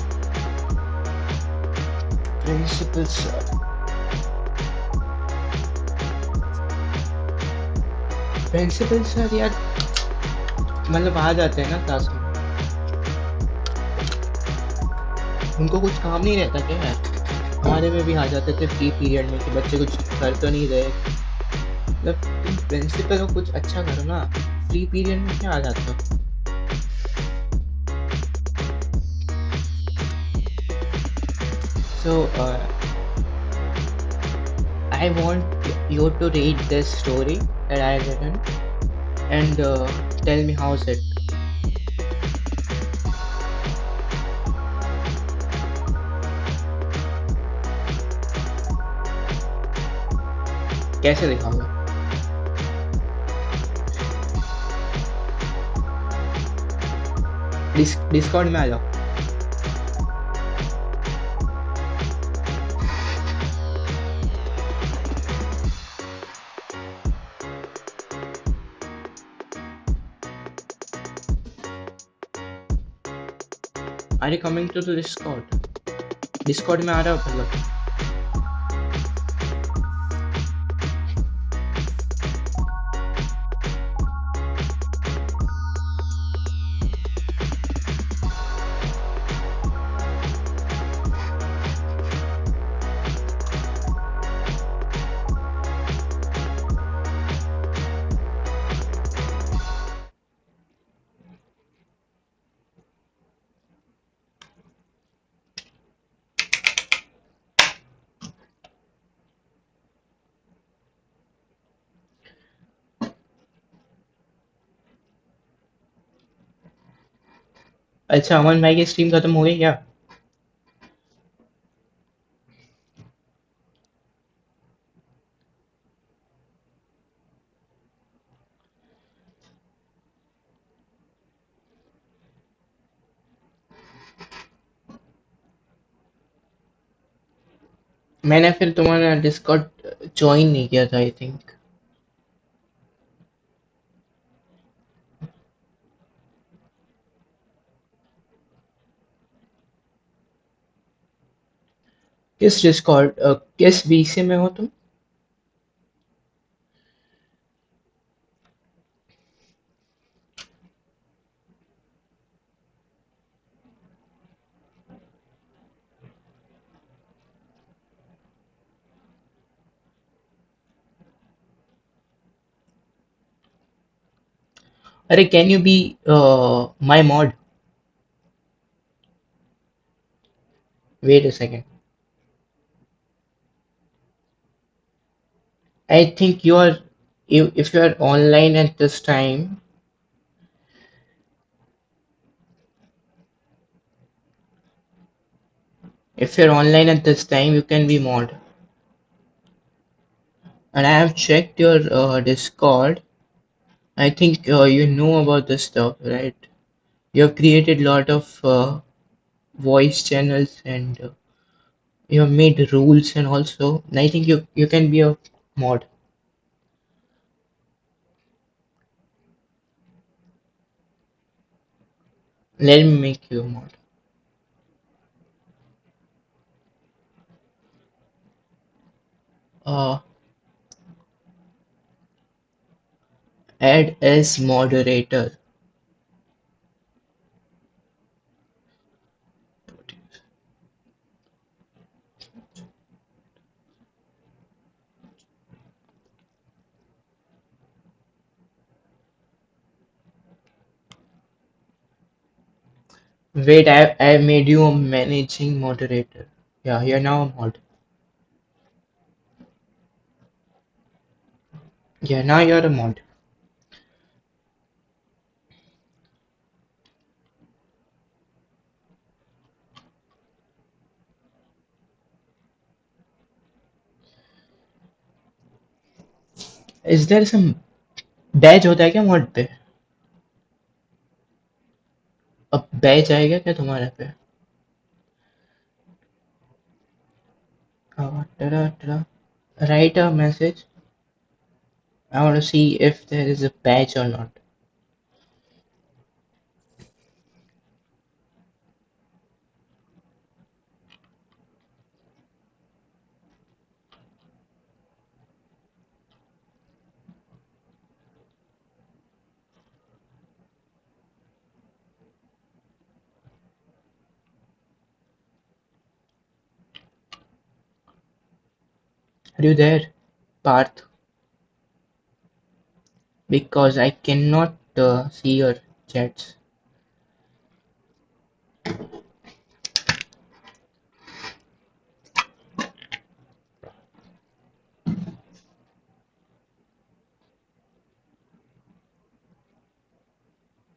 Principal sir. प्रिंसिपल सर यार, मतलब आ जाते हैं ना class में। उनको कुछ काम नहीं रहता क्या यार? हमारे में भी आ जाते थे फ्री पीरियड में कि बच्चे कुछ कर तो नहीं रहे। मतलब तुम प्रिंसिपल हो, कुछ अच्छा करो ना। फ्री पीरियड में क्या आ जाते हो? So I want you to read this story that I have written and tell me how's it. कैसे दिखाओगे? डिस्कॉर्ड में आ जाओ। Are you coming to the Discord? Discord में आ रहा हो मतलब? अच्छा, अमन भाई की स्ट्रीम खत्म हो गई क्या? मैंने फिर तुम्हारा डिस्कॉर्ड ज्वाइन नहीं किया था आई थिंक। किस डिस्कॉर्ड, किस बीसी में हो तुम? अरे can you be my mod? Wait a second. I think you are, if you are online at this time, if you're online at this time, you can be mod. And I have checked your Discord. I think you know about this stuff, right? You have created a lot of voice channels and you have made rules and also. And I think you can be a mod. Let me make you a mod. Uh, Add as moderator. Wait, I made you a managing moderator. Yeah, you're now a mod. Yeah, now you're a mod. Is there some batch होता है क्या mod पे? अब batch आएगा क्या तुम्हारे पे? Ta-da. Write a message. I want to see if there is a patch or not. Are you there, Parth? Because I cannot see your chats.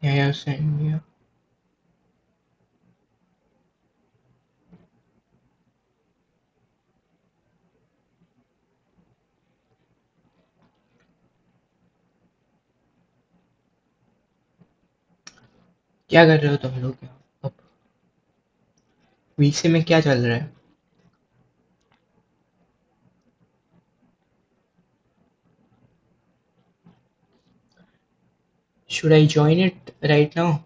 Yeah, yeah, send me. क्या कर रहे हो तुम लोग अब? वीसी में क्या चल रहा है? Should I join it right now?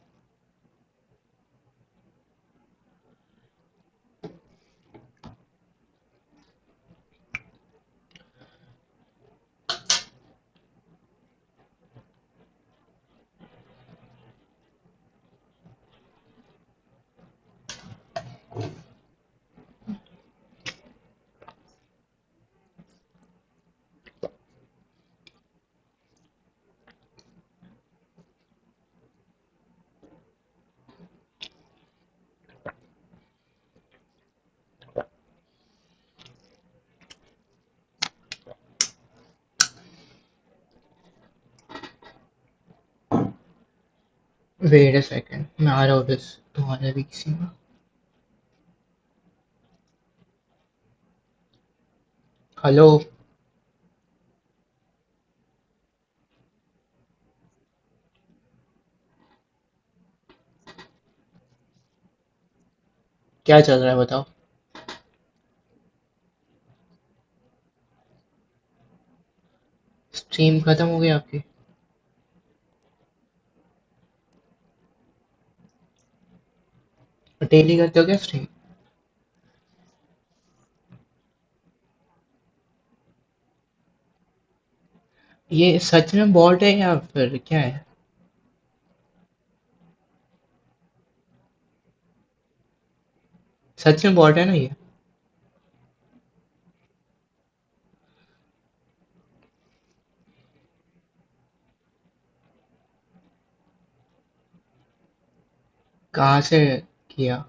Wait a second. मैं आ रहा हूँ बस तुम्हारे वीसी में. हेलो. क्या चल रहा है बताओ? स्ट्रीम खत्म हो गई आपकी? डेली करते हो क्या स्ट्रीम? ये सच में बॉट है या फिर क्या है? सच में बॉट है ना ये? कहाँ से किया?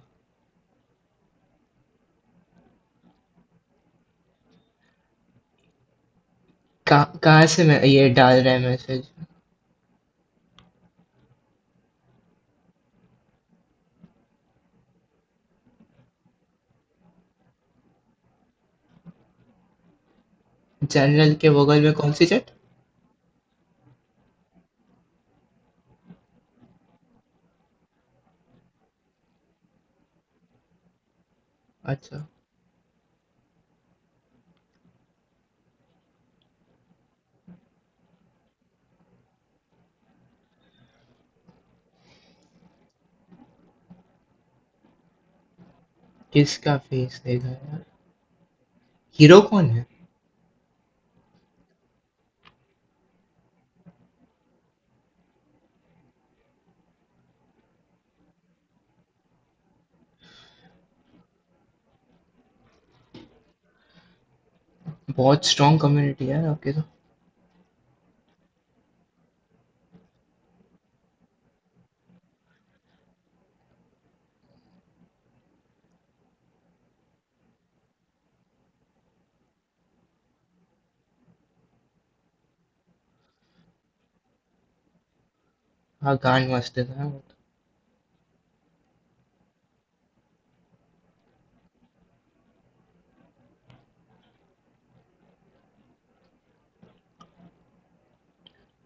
कहाँ से मैं ये डाल रहा है मैसेज? जनरल के बगल में कौन सी चैट? अच्छा. किसका फेस देखा यार? हीरो कौन है? बहुत स्ट्रॉन्ग कम्युनिटी है यार आपके तो. हाँ, गान मस्त था वो तो.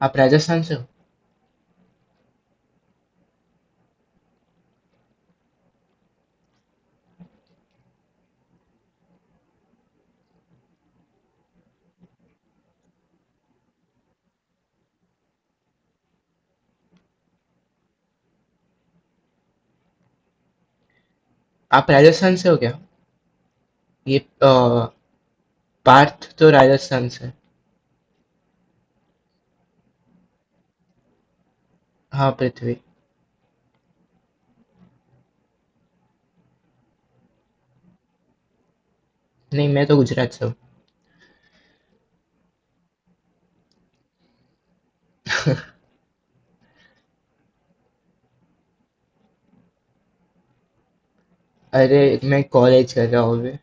आप राजस्थान से हो? आप राजस्थान से हो क्या? ये पार्थ तो राजस्थान से. हाँ, पृथ्वी. नहीं, मैं तो गुजरात से हूँ. अरे मैं कॉलेज कर रहा हूँ अभी।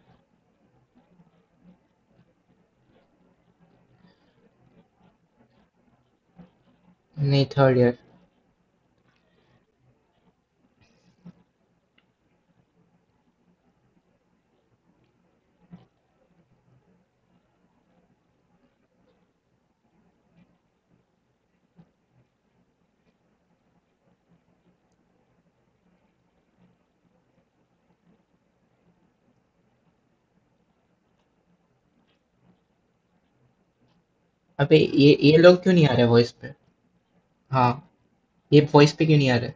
नहीं, थर्ड ईयर। अबे ये लोग क्यों नहीं आ रहे वॉइस पे? हाँ, ये वॉइस पे क्यों नहीं आ रहे?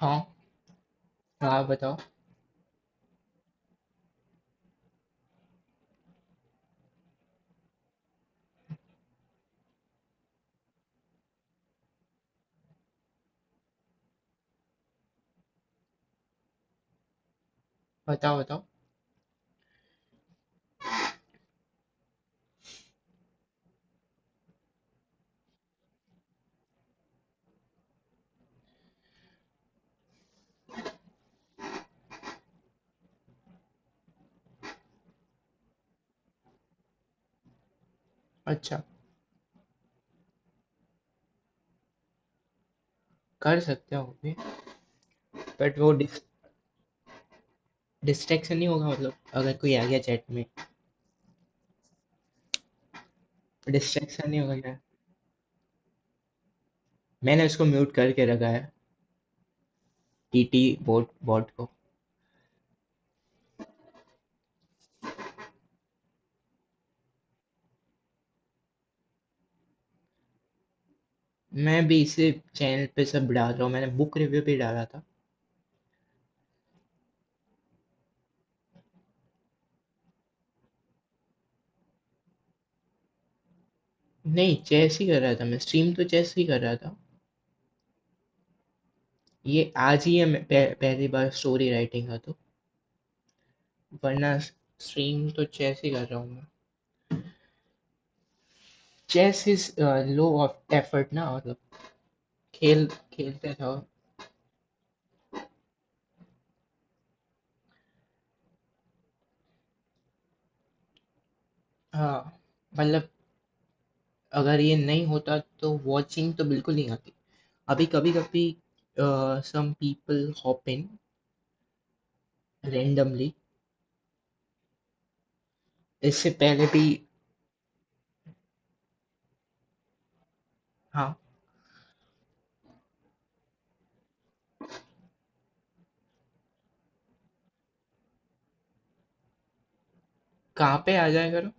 हाँ। हाँ बताओ। बताओ बताओ। अच्छा। कर सकते हो भी, बट वो डिस्ट्रैक्शन नहीं होगा, मतलब अगर कोई आ गया चैट में, डिस्ट्रैक्शन नहीं होगा क्या? मैंने उसको म्यूट करके रखा है, टीटी बोट बॉट को। मैं भी इसे चैनल पे सब डाल रहा हूँ, मैंने बुक रिव्यू भी डाला था। नहीं, चेस ही कर रहा था मैं, स्ट्रीम तो चेस ही कर रहा था। ये आज ही है पहली बार स्टोरी राइटिंग का तो, वरना स्ट्रीम तो चेस ही कर रहा हूँ मैं। Chess is low of effort ना, मतलब खेलते रहो। हाँ, मतलब अगर ये नहीं होता तो वॉचिंग तो बिल्कुल नहीं आती। अभी कभी कभी some people hop in randomly. इससे पहले भी। हाँ। कहाँ पे आ जाया करो?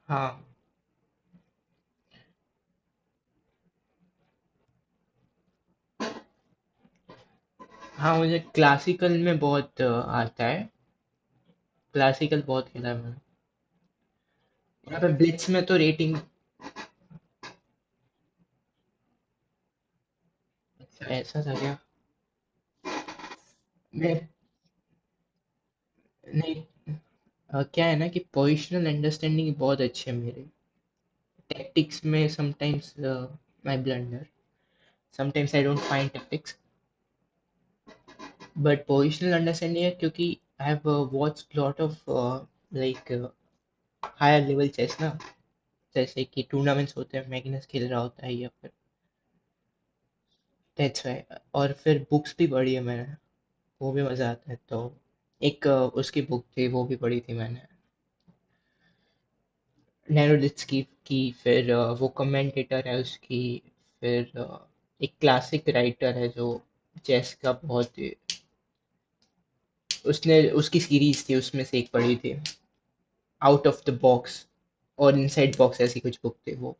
हाँ। हाँ, मुझे क्लासिकल में बहुत आता है। क्लासिकल बहुत खेला है मैंने। यहाँ पे ब्लिट्स में तो रेटिंग। ऐसा था क्या? मैं नहीं। क्या है ना कि पोजिशनल अंडरस्टैंडिंग बहुत अच्छी है मेरी। टैक्टिक्स में sometimes my blunder, sometimes I don't find tactics, but positional understanding है क्योंकि I have watched lot of like higher level chess ना, जैसे कि टूर्नामेंट्स होते हैं, मैग्नस खेल रहा होता है या फिर, दैट्स व्हाई। और फिर बुक्स भी पढ़ी है मैंने, वो भी मज़ा आता है तो। एक उसकी बुक थी, वो भी पढ़ी थी मैंने, नेरोलित्सकी की। फिर वो कमेंटेटर है उसकी। फिर एक क्लासिक राइटर है जो चेस का बहुत, उसने उसकी सीरीज थी उसमें से एक पढ़ी थी, आउट ऑफ द बॉक्स और इनसाइड बॉक्स, ऐसी कुछ बुक थी वो।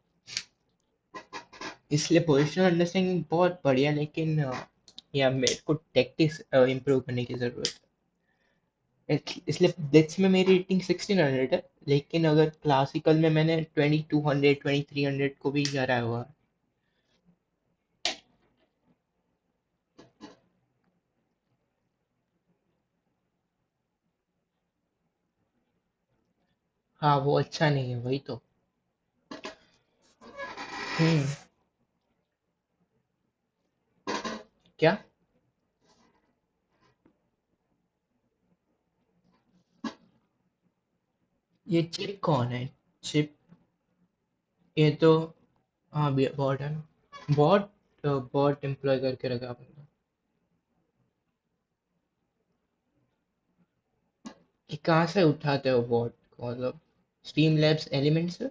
इसलिए पोजिशनल अंडरस्टैंडिंग बहुत बढ़िया, लेकिन या मेरे को टैक्टिक्स इम्प्रूव करने की ज़रूरत है। इसलिए ब्लिट्स में मेरी रेटिंग 1600 है, लेकिन अगर क्लासिकल में मैंने 2200 2300 को भी हराया हुआ है। हाँ, वो अच्छा नहीं है, वही तो। हम्म। क्या? ये चिप कौन है? चिप? ये तो, हाँ बॉट है ना, बॉट। बॉट एम्प्लॉय करके रखा आपने तो। ये कहाँ से उठाते हो बॉट को, मतलब स्ट्रीम लैब्स एलिमेंट से?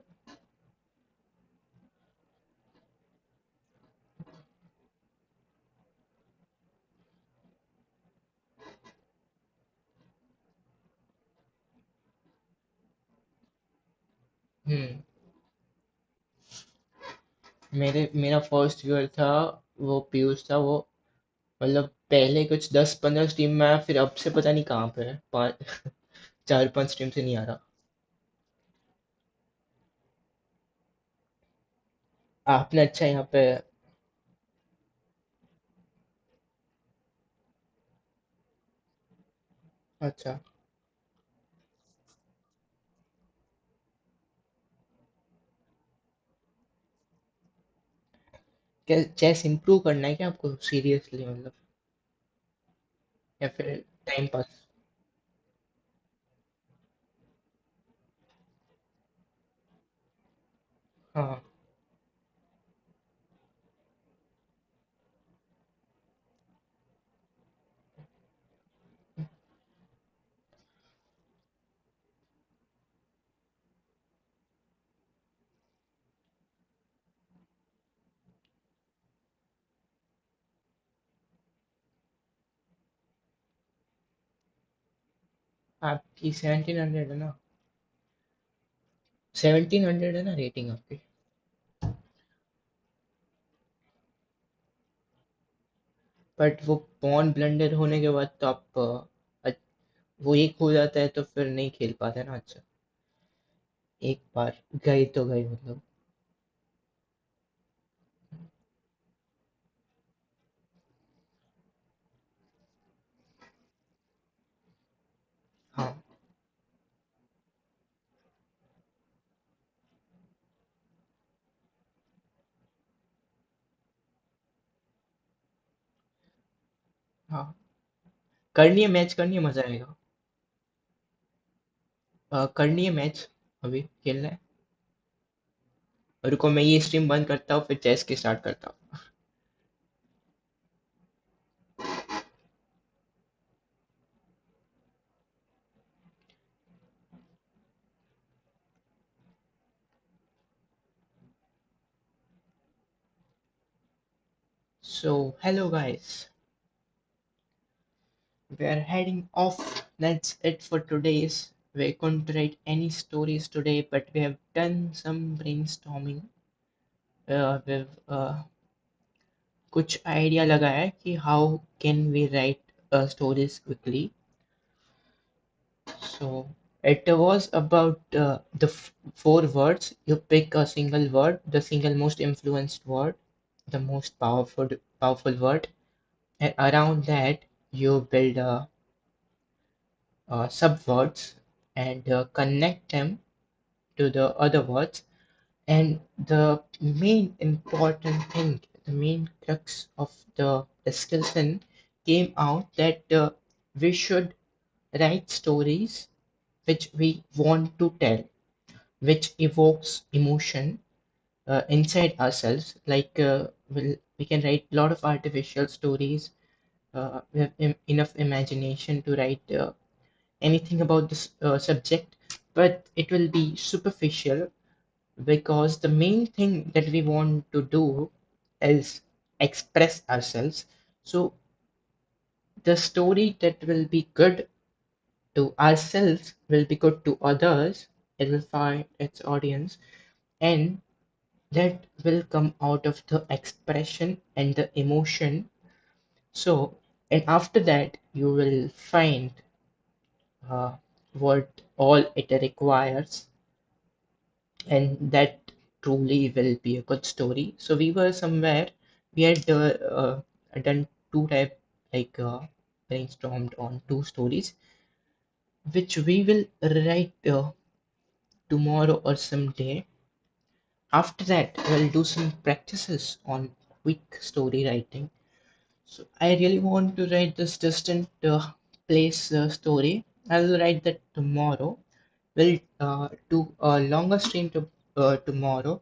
हम्म। मेरा फर्स्ट व्यूअर था, वो पीयूष था। वो मतलब पहले कुछ 10-15 स्ट्रीम में आया, फिर अब से पता नहीं कहाँ पे है। 4-5 स्ट्रीम से नहीं आ रहा। आपने अच्छा यहाँ पे। अच्छा, क्या चेस इम्प्रूव करना है क्या आपको सीरियसली, मतलब? या फिर टाइम पास? हाँ, आपकी 1700 है ना? 1700 है ना रेटिंग आपकी? बट वो पॉन ब्लंडर होने के बाद तो आप वो एक हो जाता है तो फिर नहीं खेल पाते ना। अच्छा, एक बार गए तो गए, मतलब। हाँ, हाँ, करनी है मैच, करनी है, मजा आएगा। करनी है मैच, अभी खेलना है। रुको, मैं ये स्ट्रीम बंद करता हूँ, फिर चेस की स्टार्ट करता हूँ। So, hello guys, we are heading off. That's it for today's. We couldn't write any stories today, but we have done some brainstorming. We've कुछ आइडिया लगाया है कि how can we write stories quickly. So it was about the four words. You pick a single word, the single most influenced word, the most powerful word, and around that you build subwords and connect them to the other words. And the main important thing, the main crux of the discussion came out that we should write stories which we want to tell, which evokes emotion inside ourselves. Like we can write a lot of artificial stories. We have enough imagination to write anything about this subject, but it will be superficial because the main thing that we want to do is express ourselves. So the story that will be good to ourselves will be good to others. It will find its audience, and that will come out of the expression and the emotion. So, and after that, you will find what all it requires, and that truly will be a good story. So, we were somewhere, we had done two type, like brainstormed on two stories, which we will write tomorrow or someday. After that, we'll do some practices on quick story writing. So I really want to write this distant place story. I'll write that tomorrow. We'll do a longer stream tomorrow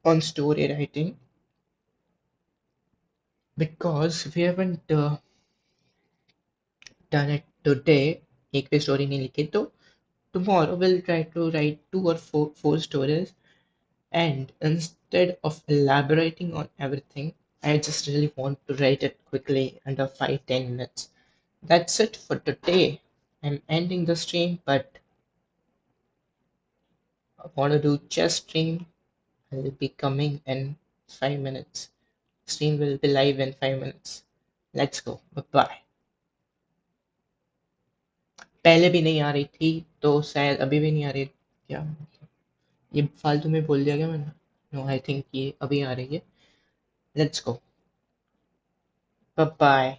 on story writing because we haven't done it today. एक भी story नहीं लिखी, तो tomorrow we'll try to write two or four stories. And instead of elaborating on everything, I just really want to write it quickly under 5-10 minutes. That's it for today. I'm ending the stream, but want to do chess stream. I'll be coming in 5 minutes. Stream will be live in 5 minutes. Let's go. Bye bye. पहले भी नहीं आ रही थी तो शायद अभी भी नहीं आ रही क्या? ये फालतू में बोल दिया क्या मैंने? नो आई थिंक ये अभी आ रही है. Let's go. Bye bye.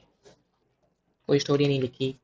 कोई स्टोरी नहीं लिखी.